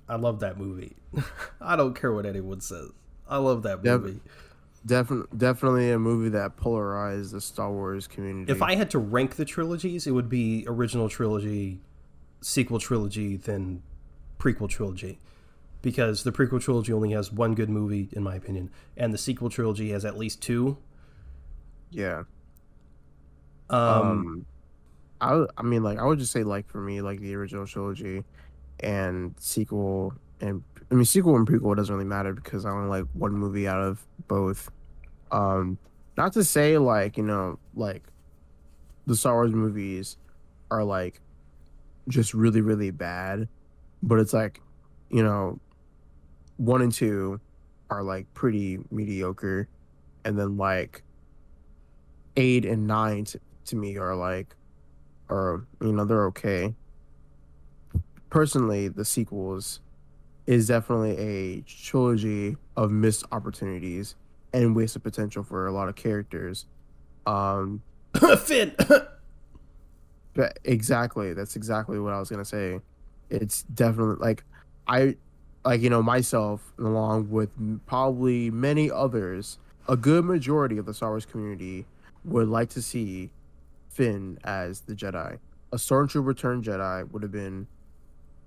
Speaker 1: I love that movie. I don't care what anyone says. I love that
Speaker 2: Def-
Speaker 1: movie.
Speaker 2: definitely a movie that polarized the Star Wars
Speaker 1: If
Speaker 2: community.
Speaker 1: I had to rank the trilogies, it would be original trilogy, sequel trilogy, then prequel trilogy. Because the prequel trilogy only has one good movie, in my opinion, and the sequel trilogy has at least two.
Speaker 2: Yeah.
Speaker 1: Um,
Speaker 2: Um, I mean, like, I would just say, like, for me, like, the original trilogy and sequel, and I mean, sequel and prequel doesn't really matter because I only like one movie out of both. Um, not to say, like, like, the Star Wars movies are, like, just really, really bad, but it's like, you know, one and two are, like, pretty mediocre, and then, like, eight and nine to me are, like, they're okay. Personally, the sequels is definitely a trilogy of missed opportunities and wasted potential for a lot of characters. Um,
Speaker 1: Finn.
Speaker 2: but exactly, that's exactly what I was gonna say. It's definitely like I, like, myself, along with probably many others, a good majority of the Star Wars community would like to see Finn as the Jedi. A stormtrooper turned Jedi would have been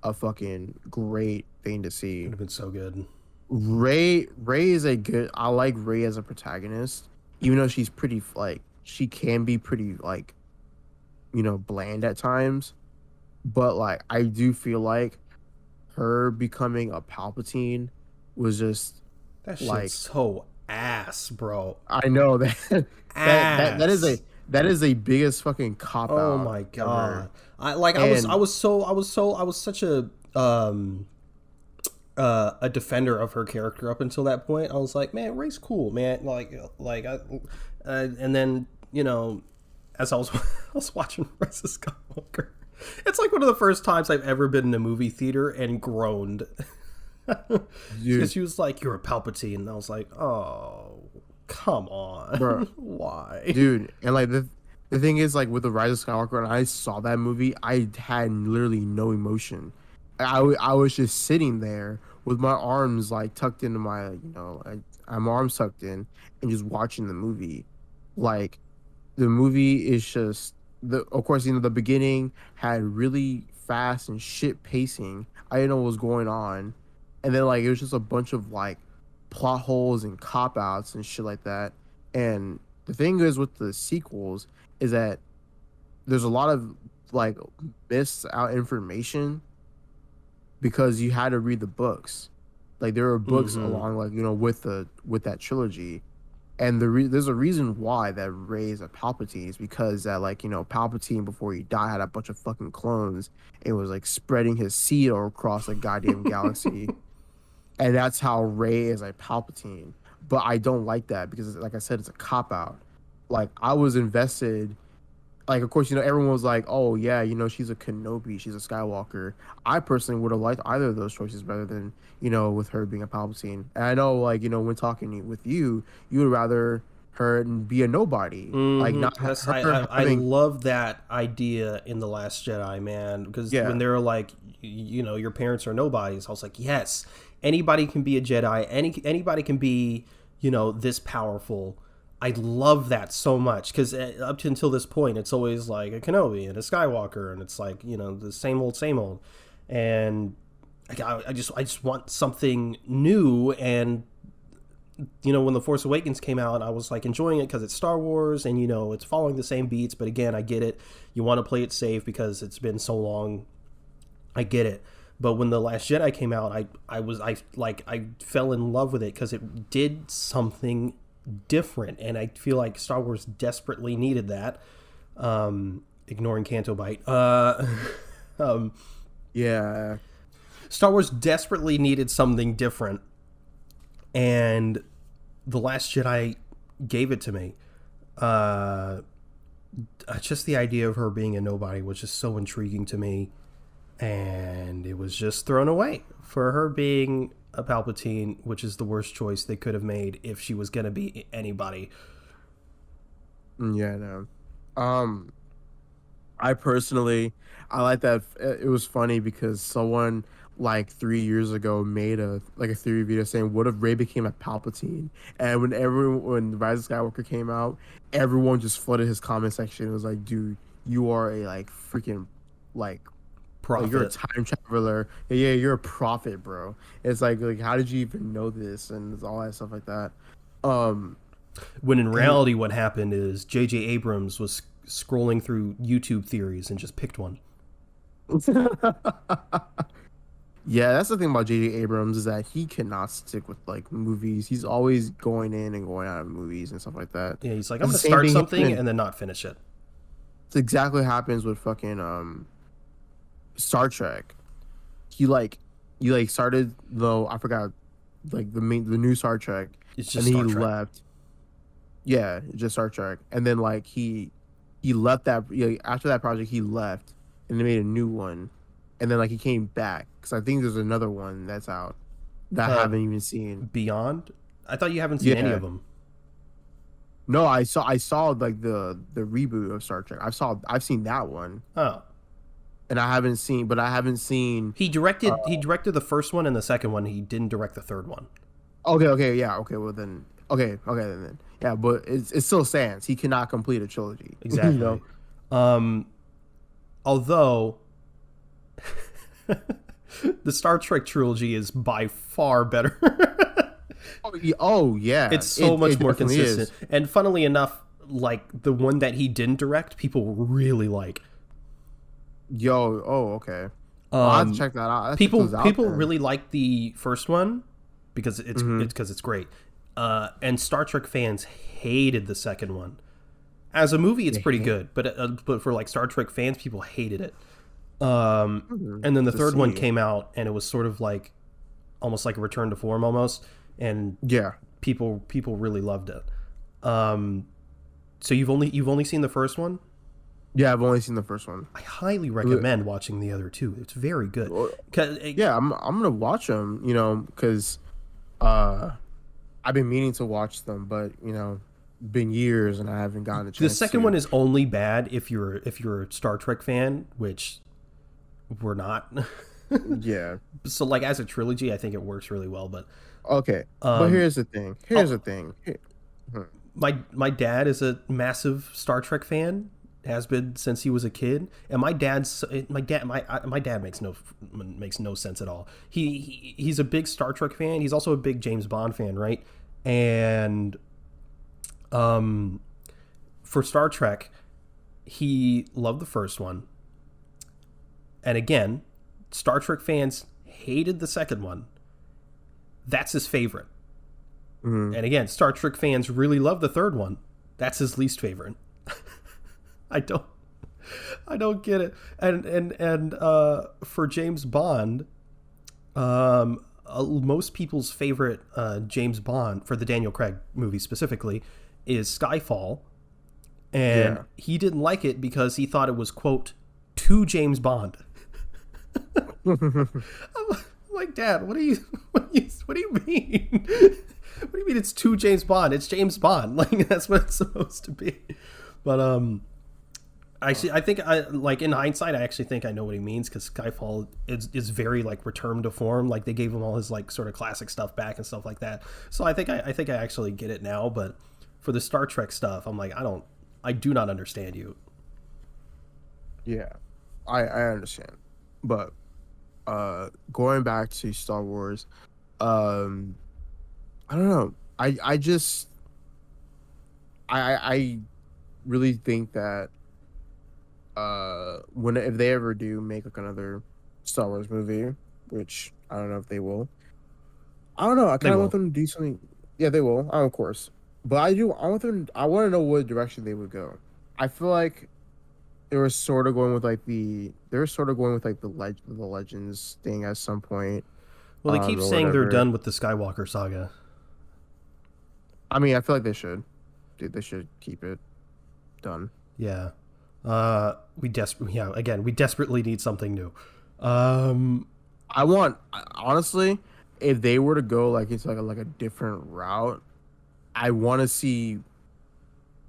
Speaker 2: a fucking great thing to
Speaker 1: Would
Speaker 2: see.
Speaker 1: have been so good.
Speaker 2: Ray is a good. I like Ray as a protagonist, even though she's pretty, like, she can be pretty, like, bland at times. But, like, I do feel like her becoming a Palpatine was just
Speaker 1: That shit's
Speaker 2: like,
Speaker 1: so ass, bro.
Speaker 2: I know that
Speaker 1: Ass.
Speaker 2: that is a biggest fucking cop
Speaker 1: Oh
Speaker 2: out
Speaker 1: my
Speaker 2: ever.
Speaker 1: god. I
Speaker 2: And
Speaker 1: was such a defender of her character up until that point. I was like, man, Ray's cool, man. And then as I was I was watching Rise of Skywalker, it's like one of the first times I've ever been in a movie theater and groaned because
Speaker 2: dude,
Speaker 1: she was like, "You're a Palpatine," and I was like, "Oh, come on,
Speaker 2: bro,
Speaker 1: why?"
Speaker 2: dude, and like the thing is, like, with the Rise of Skywalker, and I saw that movie, I had literally no emotion. I was just sitting there with my arms, like, tucked into my, I my arms tucked in, and just watching the movie. Like, the movie is just. the of course, the beginning had really fast and shit pacing. I didn't know what was going on, and then like it was just a bunch of like plot holes and cop outs and shit like that. And the thing is with the sequels is that there's a lot of like missed out information because you had to read the books. Like there were books
Speaker 1: Mm-hmm.
Speaker 2: along like with that trilogy, and there's a reason why that Rey is a Palpatine is because that like Palpatine before he died had a bunch of fucking clones and was like spreading his seed all across the goddamn galaxy, and that's how Rey is a Palpatine. But I don't like that because like I said, it's a cop out. Like I was invested, like of course everyone was like, oh yeah, she's a Kenobi, she's a Skywalker. I personally would have liked either of those choices better than with her being a Palpatine. And I know like when talking with you, you would rather her be a nobody, like not
Speaker 1: That's
Speaker 2: her
Speaker 1: I
Speaker 2: having.
Speaker 1: love that idea in The Last Jedi, man. Because when
Speaker 2: Yeah.
Speaker 1: they're like, your parents are nobodies, I was like, yes, anybody can be a Jedi. Anybody can be, this powerful. I love that so much because up to until this point, it's always like a Kenobi and a Skywalker, and it's like the same old. And I just want something new. And when The Force Awakens came out, I was like enjoying it because it's Star Wars and it's following the same beats. But again, I get it. You want to play it safe because it's been so long. I get it. But when The Last Jedi came out, I fell in love with it because it did something different, and I feel like Star Wars desperately needed that. Ignoring Canto Bite. Um,
Speaker 2: Yeah.
Speaker 1: Star Wars desperately needed something different, and The Last Jedi gave it to me. Uh, just the idea of her being a nobody was just so intriguing to me, and it was just thrown away for her being a Palpatine, which is the worst choice they could have made if she was gonna be anybody.
Speaker 2: Yeah, no. Um, I personally, I like that. It was funny because someone like 3 years ago made a theory video saying, "What if Rey became a Palpatine?" And when Rise of Skywalker came out, everyone just flooded his comment section. It was like, "Dude, you are a like freaking like you're a
Speaker 1: Profit.
Speaker 2: time traveler. Yeah, you're a prophet, bro." It's like how did you even know this and it's all that stuff like that. Um,
Speaker 1: When in
Speaker 2: and
Speaker 1: reality, what happened is J.J. Abrams was scrolling through YouTube theories and just picked one.
Speaker 2: yeah, that's the thing about J.J. Abrams is that he cannot stick with like movies. He's always going in and going out of movies and stuff like that.
Speaker 1: Yeah, he's like, I'm
Speaker 2: That's
Speaker 1: going
Speaker 2: the
Speaker 1: to
Speaker 2: same
Speaker 1: start
Speaker 2: thing
Speaker 1: something
Speaker 2: happened.
Speaker 1: and then not finish it.
Speaker 2: It's exactly what happens with fucking Star Trek. He like started though I forgot like the new Star Trek,
Speaker 1: It's
Speaker 2: and
Speaker 1: just
Speaker 2: then he
Speaker 1: Star Trek.
Speaker 2: left. Yeah, just Star Trek, and then like he left that after that project he left, and they made a new one, and then like he came back because I think there's another one that's out that I
Speaker 1: Uh,
Speaker 2: haven't even seen.
Speaker 1: Beyond? I thought you haven't seen any
Speaker 2: Yeah,
Speaker 1: of them.
Speaker 2: no, I saw like the reboot of Star Trek. I've seen that one,
Speaker 1: Oh.
Speaker 2: and I haven't seen.
Speaker 1: He directed the first one and the second one. He didn't direct the third one.
Speaker 2: Okay, yeah, okay, well then, then, yeah, but it still stands. He cannot complete a trilogy,
Speaker 1: Exactly. Um, although the Star Trek trilogy is by far better.
Speaker 2: Oh yeah,
Speaker 1: It's so much
Speaker 2: it
Speaker 1: more
Speaker 2: definitely
Speaker 1: consistent.
Speaker 2: is.
Speaker 1: And funnily enough, like the one that he didn't direct, people really like.
Speaker 2: Yo, oh okay. Well, I have to
Speaker 1: Um,
Speaker 2: check that out. Let's check
Speaker 1: people
Speaker 2: those out
Speaker 1: people
Speaker 2: then.
Speaker 1: really like the first one because it's
Speaker 2: Hmm.
Speaker 1: it's because it's great. And Star Trek fans hated the second one. As a movie, it's pretty good, but for like Star Trek fans, people hated it. And then the
Speaker 2: To
Speaker 1: third one
Speaker 2: see.
Speaker 1: came out, and it was sort of like almost like a return to form, almost. And
Speaker 2: Yeah,
Speaker 1: people really loved it. Um, so you've only seen the first one.
Speaker 2: yeah. I've only seen the first one.
Speaker 1: I highly recommend watching the other two. It's very good.
Speaker 2: Well,
Speaker 1: 'Cause
Speaker 2: yeah, I'm gonna watch them. Because uh, I've been meaning to watch them, but been years and I haven't gotten a
Speaker 1: the
Speaker 2: chance
Speaker 1: second
Speaker 2: to.
Speaker 1: one is only bad if you're a Star Trek fan, which we're not.
Speaker 2: Yeah.
Speaker 1: So like as a trilogy, I think it works really well. But
Speaker 2: Okay, but
Speaker 1: um,
Speaker 2: here's the thing.
Speaker 1: oh,
Speaker 2: Hmm.
Speaker 1: my dad is a massive Star Trek fan, has been since he was a kid. And my dad makes no sense at all. He's a big Star Trek fan. He's also a big James Bond fan, right? And for Star Trek, he loved the first one. And again, Star Trek fans hated the second one. That's his favorite. Mm-hmm. And again, Star Trek fans really love the third one. That's his least favorite. I don't get it. And for James Bond, most people's favorite James Bond, for the Daniel Craig movie specifically, is Skyfall. And he didn't like it because he thought it was, quote, too James Bond. I'm like, Dad, what do you mean? What do you mean it's too James Bond? It's James Bond. Like, that's what it's supposed to be. But actually, I think in hindsight, I actually think I know what he means, because Skyfall is very like returned to form. Like, they gave him all his like sort of classic stuff back and stuff like that. So I think I actually get it now. But for the Star Trek stuff, I'm like, I do not understand you.
Speaker 2: Yeah, I understand. But going back to Star Wars, I don't know. I just I really think that if they ever do make like another Star Wars movie, which I don't know if they will. I don't know. I kind of want them to do something. Yeah, they will. Of course. But I want to know what direction they would go. I feel like they were sort of going with the Legends thing at some point.
Speaker 1: Well, they keep saying they're done with the Skywalker saga.
Speaker 2: I mean, I feel like they should. They should keep it done.
Speaker 1: Yeah. We desperately need something new.
Speaker 2: Honestly, if they were to go like into like a different route, I want to see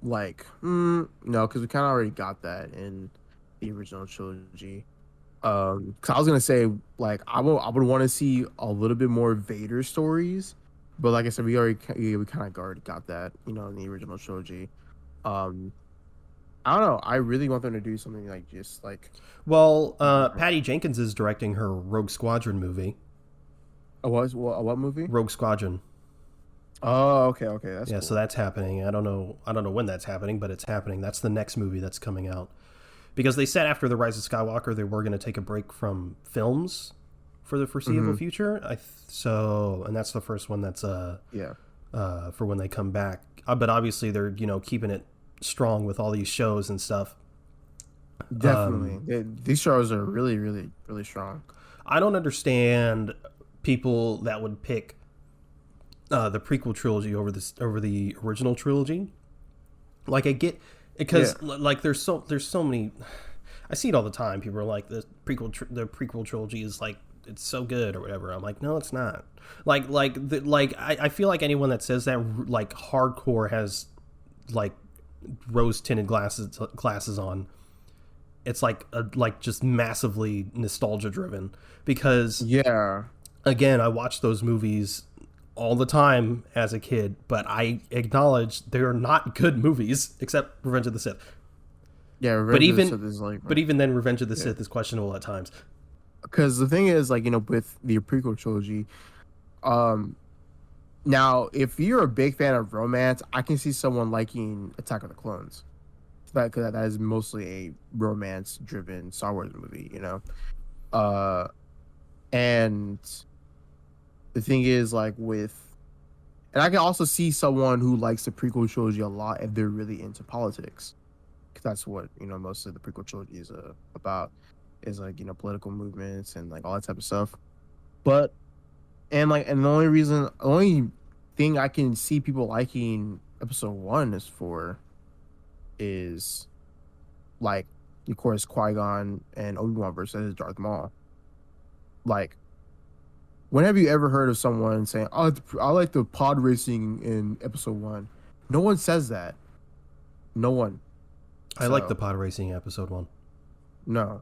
Speaker 2: no, because we kind of already got that in the original trilogy. Because I was gonna say, like, I would want to see a little bit more Vader stories, but like I said, we kind of already got that, in the original trilogy. I don't know. I really want them to do something like just like.
Speaker 1: Well, Patty Jenkins is directing her Rogue Squadron movie.
Speaker 2: What movie?
Speaker 1: Rogue Squadron.
Speaker 2: Oh, okay, that's cool.
Speaker 1: So that's happening. I don't know when that's happening, but it's happening. That's the next movie that's coming out. Because they said after The Rise of Skywalker, they were going to take a break from films for the foreseeable future. And that's the first one that's for when they come back. But obviously they're keeping it strong with all these shows and stuff.
Speaker 2: Definitely, these shows are really, really, really strong.
Speaker 1: I don't understand people that would pick the prequel trilogy over the original trilogy. Like, I get. Because like there's so many, I see it all the time. People are like, the prequel trilogy is like, it's so good or whatever. I'm like, no, it's not. I feel like anyone that says that, like, hardcore has like rose tinted glasses on. It's like just massively nostalgia driven, because again, I watched those movies all the time as a kid, but I acknowledge they're not good movies, except Revenge of the Sith.
Speaker 2: Yeah, Revenge of the Sith is
Speaker 1: but even then, Revenge of the Sith is questionable at times.
Speaker 2: Because the thing is, like, with the prequel trilogy, now if you're a big fan of romance, I can see someone liking Attack of the Clones. Because that is mostly a romance-driven Star Wars movie, and the thing is, like, and I can also see someone who likes the prequel trilogy a lot if they're really into politics, because that's what most of the prequel trilogy is about, is like political movements and like all that type of stuff. But and the only thing I can see people liking Episode 1 is like, of course, Qui-Gon and Obi-Wan versus Darth Maul. Like, when have you ever heard of someone saying, "Oh, I like the pod racing in Episode 1"? No one says that. No one.
Speaker 1: I like the pod racing in Episode 1.
Speaker 2: No.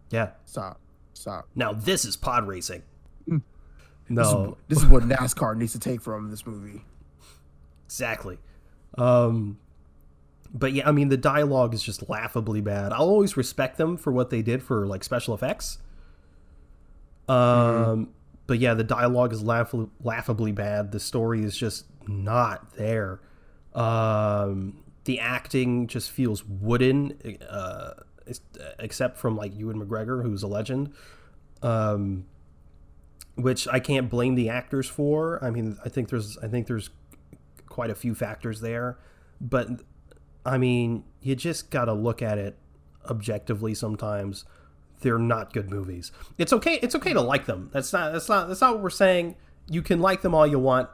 Speaker 1: Yeah.
Speaker 2: Stop.
Speaker 1: Now this is pod racing. No.
Speaker 2: This is what NASCAR needs to take from this movie.
Speaker 1: Exactly. But yeah, I mean, the dialogue is just laughably bad. I'll always respect them for what they did for like special effects.
Speaker 2: Hmm.
Speaker 1: But yeah, the dialogue is laughably bad. The story is just not there. The acting just feels wooden, except from like Ewan McGregor, who's a legend. Um, which I can't blame the actors for. I mean, I think there's quite a few factors there, but I mean, you just gotta look at it objectively. Sometimes they're not good movies. It's okay. It's okay to like them. That's not what we're saying. You can like them all you want,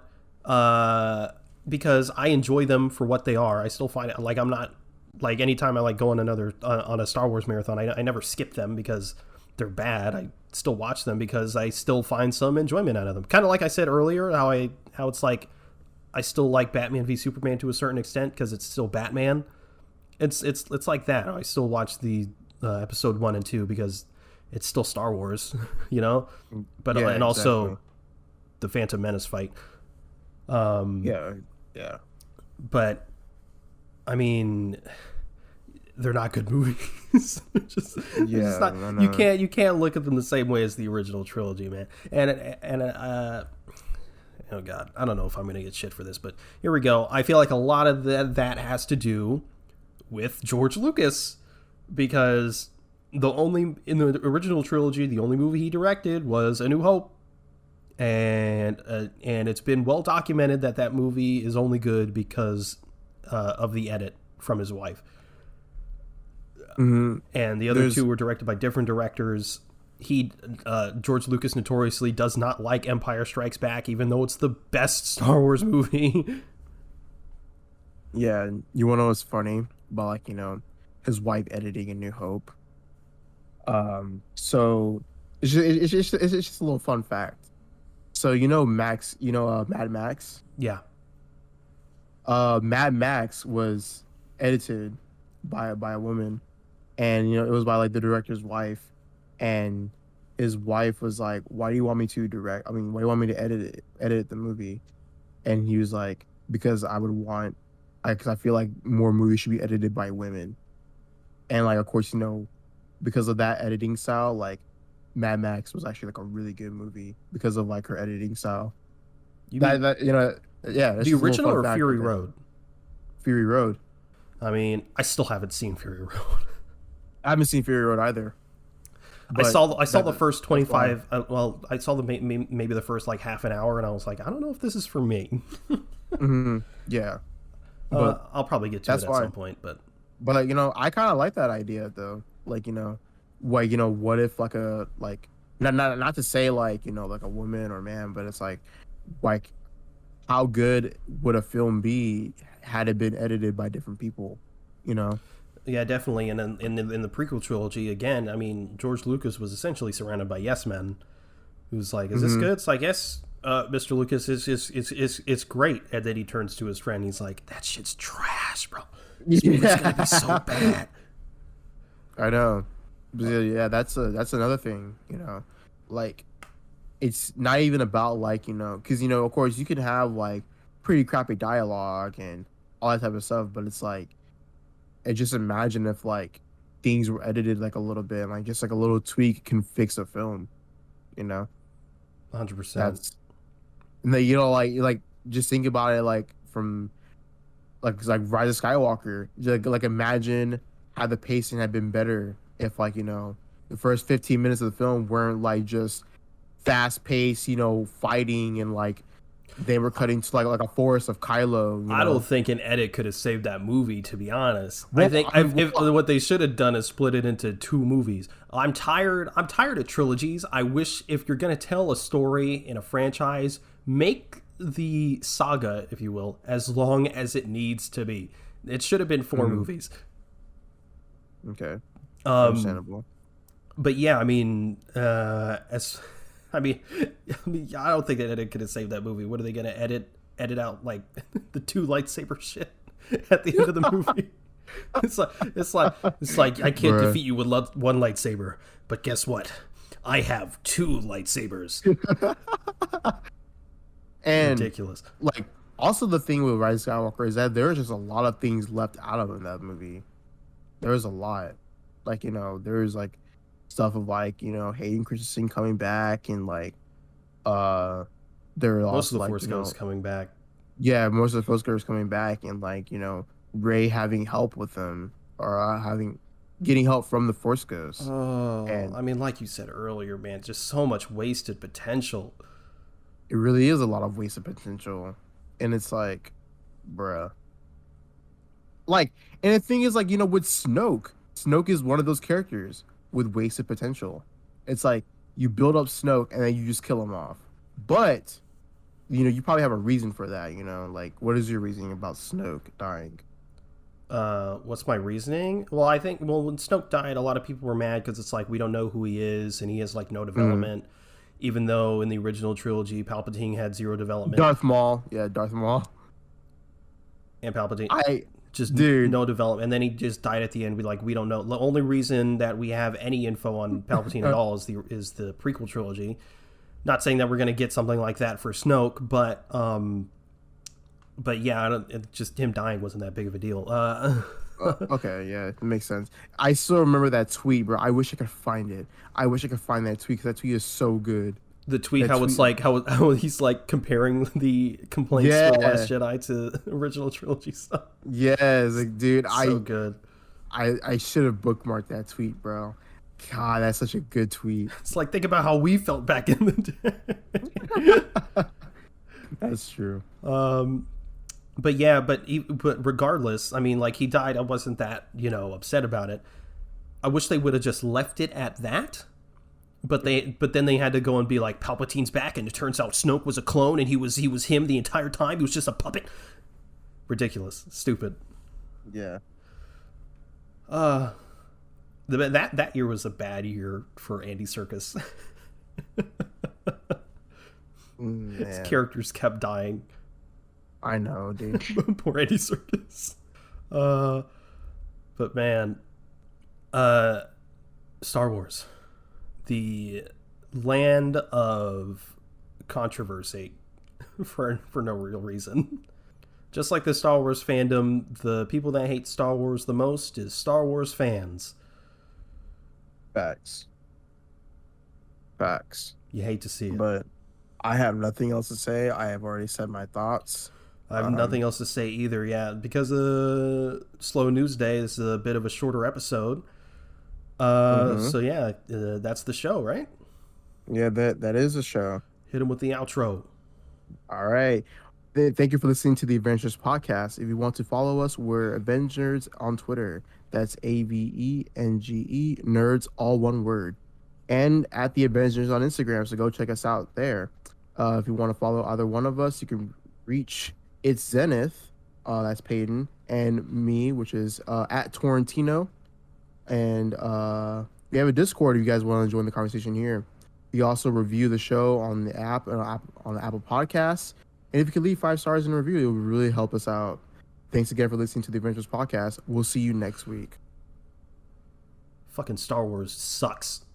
Speaker 1: because I enjoy them for what they are. I still find it like I'm not like anytime I like go on another on a Star Wars marathon. I never skip them because they're bad. I still watch them because I still find some enjoyment out of them. Kind of like I said earlier, how it's like I still like Batman v Superman to a certain extent because it's still Batman. It's like that. I still watch the episode 1 and 2 because it's still Star Wars, you know. But
Speaker 2: Yeah,
Speaker 1: and
Speaker 2: exactly.
Speaker 1: also the Phantom Menace fight.
Speaker 2: Yeah, yeah.
Speaker 1: But I mean, they're not good movies. They're just
Speaker 2: Yeah,
Speaker 1: not.
Speaker 2: I
Speaker 1: You
Speaker 2: know.
Speaker 1: can't look at them the same way as the original trilogy, man. And oh god, I don't know if I'm gonna get shit for this, but here we go. I feel like a lot of that has to do with George Lucas because the only in the original trilogy, the only movie he directed was A New Hope, and it's been well documented that that movie is only good because of the edit from his wife,
Speaker 2: Hmm.
Speaker 1: and the other
Speaker 2: There's
Speaker 1: two were directed by different directors. He George Lucas notoriously does not like Empire Strikes Back, even though it's the best Star Wars movie.
Speaker 2: Yeah, you want to know what's funny about like his wife editing A New Hope? So it's just a little fun fact. So Max, Mad Max.
Speaker 1: Yeah,
Speaker 2: Mad Max was edited by a woman, and it was by like the director's wife, and his wife was like, "Why do you want me to direct? I mean, why do you want me to edit the movie?" And he was like, "Because I would want, because I feel like more movies should be edited by women." And like, of course, because of that editing style, like Mad Max was actually like a really good movie because of like her editing style.
Speaker 1: you
Speaker 2: That
Speaker 1: mean
Speaker 2: that yeah, that's
Speaker 1: the
Speaker 2: just a little
Speaker 1: original
Speaker 2: fun
Speaker 1: or
Speaker 2: fact right
Speaker 1: Fury
Speaker 2: there.
Speaker 1: Road?
Speaker 2: Fury Road.
Speaker 1: I mean, I still haven't seen Fury Road.
Speaker 2: I haven't seen Fury Road either,
Speaker 1: I
Speaker 2: but
Speaker 1: saw the first
Speaker 2: that's why.
Speaker 1: 25. Well, I saw maybe the first like half an hour, and I was like, I don't know if this is for me.
Speaker 2: Hmm. Yeah, but
Speaker 1: I'll probably get to it
Speaker 2: that's
Speaker 1: at
Speaker 2: why.
Speaker 1: some point, but
Speaker 2: But I kind of like that idea though. Like what if like a like not to say like like a woman or man, but it's like how good would a film be had it been edited by different people? You know?
Speaker 1: yeah, definitely. And then in the prequel trilogy, again, I mean, George Lucas was essentially surrounded by yes men. Who's like, is this
Speaker 2: Hmm.
Speaker 1: good? It's like, yes, Mr. Lucas it's great. And then he turns to his friend. He's like, that shit's trash, bro. This movie's gonna be so
Speaker 2: Yeah,
Speaker 1: bad.
Speaker 2: I know. But yeah, that's another thing. Like it's not even about like because of course you can have like pretty crappy dialogue and all that type of stuff, but it's like and just imagine if like things were edited like a little bit, like just like a little tweak can fix a film. You know,
Speaker 1: 100%.
Speaker 2: that's and then like just think about it like from like Rise of Skywalker. Like imagine how the pacing had been better if like the first 15 minutes of the film weren't like just fast paced, fighting and like they were cutting to like a forest of Kylo.
Speaker 1: I don't think an edit could have saved that movie. To be honest, I
Speaker 2: Well,
Speaker 1: think if what they should have done is split it into two movies. I'm tired. I'm tired of trilogies. I wish if you're gonna tell a story in a franchise, make the saga, if you will, as long as it needs to be. It should have been four
Speaker 2: mhm,
Speaker 1: movies.
Speaker 2: okay,
Speaker 1: Um,
Speaker 2: understandable.
Speaker 1: but yeah, I mean, as I mean, I don't think that edit could have saved that movie. What are they gonna edit out like the two lightsaber shit at the end of the movie? It's like I can't
Speaker 2: Bruh.
Speaker 1: defeat you with one lightsaber, but guess what? I have two lightsabers.
Speaker 2: And
Speaker 1: Ridiculous.
Speaker 2: like Also, the thing with Rise of Skywalker is that there's just a lot of things left out of in that movie. There's a lot, like there's like stuff of like Hayden Christensen coming back and like uh, there are
Speaker 1: Most of
Speaker 2: also
Speaker 1: the
Speaker 2: like
Speaker 1: Force Ghosts coming back.
Speaker 2: yeah, most of the Force Ghosts coming back and like Ray having help with them or having getting help from the Force Ghosts
Speaker 1: Oh,
Speaker 2: and
Speaker 1: I mean, like you said earlier, man, just so much wasted potential.
Speaker 2: it really is a lot of wasted potential, and it's like, bruh. Like, and the thing is, like, with Snoke is one of those characters with wasted potential. It's like you build up Snoke and then you just kill him off. But, you probably have a reason for that, Like, what is your reasoning about Snoke dying?
Speaker 1: What's my reasoning? Well, I think when Snoke died, a lot of people were mad because it's like we don't know who he is and he has like no
Speaker 2: Mm.
Speaker 1: development. Even though in the original trilogy, Palpatine had zero development,
Speaker 2: Darth Maul. Yeah, Darth Maul.
Speaker 1: and Palpatine
Speaker 2: I,
Speaker 1: just
Speaker 2: dude.
Speaker 1: no development, and then he just died at the end. We don't know. The only reason that we have any info on Palpatine at all is the prequel trilogy. Not saying that we're going to get something like that for Snoke, but yeah, just him dying wasn't that big of a deal.
Speaker 2: Okay, yeah, it makes sense. I still remember that tweet, bro. I wish I could find it. I wish I could find that tweet because that tweet is so good.
Speaker 1: The tweet,
Speaker 2: That
Speaker 1: how it's
Speaker 2: tweet,
Speaker 1: like how he's like comparing the complaints for the Last
Speaker 2: yeah,
Speaker 1: Jedi to the original trilogy stuff.
Speaker 2: yes, like, dude.
Speaker 1: So
Speaker 2: I
Speaker 1: good.
Speaker 2: I should have bookmarked that tweet, bro. God, that's such a good tweet.
Speaker 1: It's like think about how we felt back in the day.
Speaker 2: That's true.
Speaker 1: But yeah, but regardless, I mean, like he died. I wasn't that upset about it. I wish they would have just left it at that. But then they had to go and be like Palpatine's back, and it turns out Snoke was a clone, and he was him the entire time. He was just a puppet. Ridiculous, stupid.
Speaker 2: Yeah.
Speaker 1: Uh, that year was a bad year for Andy Serkis. His
Speaker 2: Man,
Speaker 1: characters kept dying.
Speaker 2: I know, dude.
Speaker 1: Poor Andy Serkis. Uh, but man, uh, Star Wars, the land of controversy for no real reason. Just like the Star Wars fandom, the people that hate Star Wars the most is Star Wars fans.
Speaker 2: Facts. Facts.
Speaker 1: You hate to see it.
Speaker 2: But I have nothing else to say. I have already said my thoughts.
Speaker 1: I have nothing else to say either. Yeah, because of slow news day, this is a bit of a shorter episode.
Speaker 2: Mhm.
Speaker 1: So yeah, that's the show, right?
Speaker 2: Yeah, that is a show.
Speaker 1: Hit him with the outro.
Speaker 2: All right. Thank you for listening to the Avengers podcast. If you want to follow us, we're Avengenerds on Twitter. That's AVENGE nerds, all one word. And at the Avengers on Instagram. So go check us out there. If you want to follow either one of us, you can reach It's Zenith. That's Peyton, and me, which is at Torrentino. And we have a Discord if you guys want to join the conversation here. We also review the show on the app on the Apple Podcasts. And if you could leave 5 stars in a review, it would really help us out. Thanks again for listening to the Adventures Podcast. We'll see you next week.
Speaker 1: Fucking Star Wars sucks.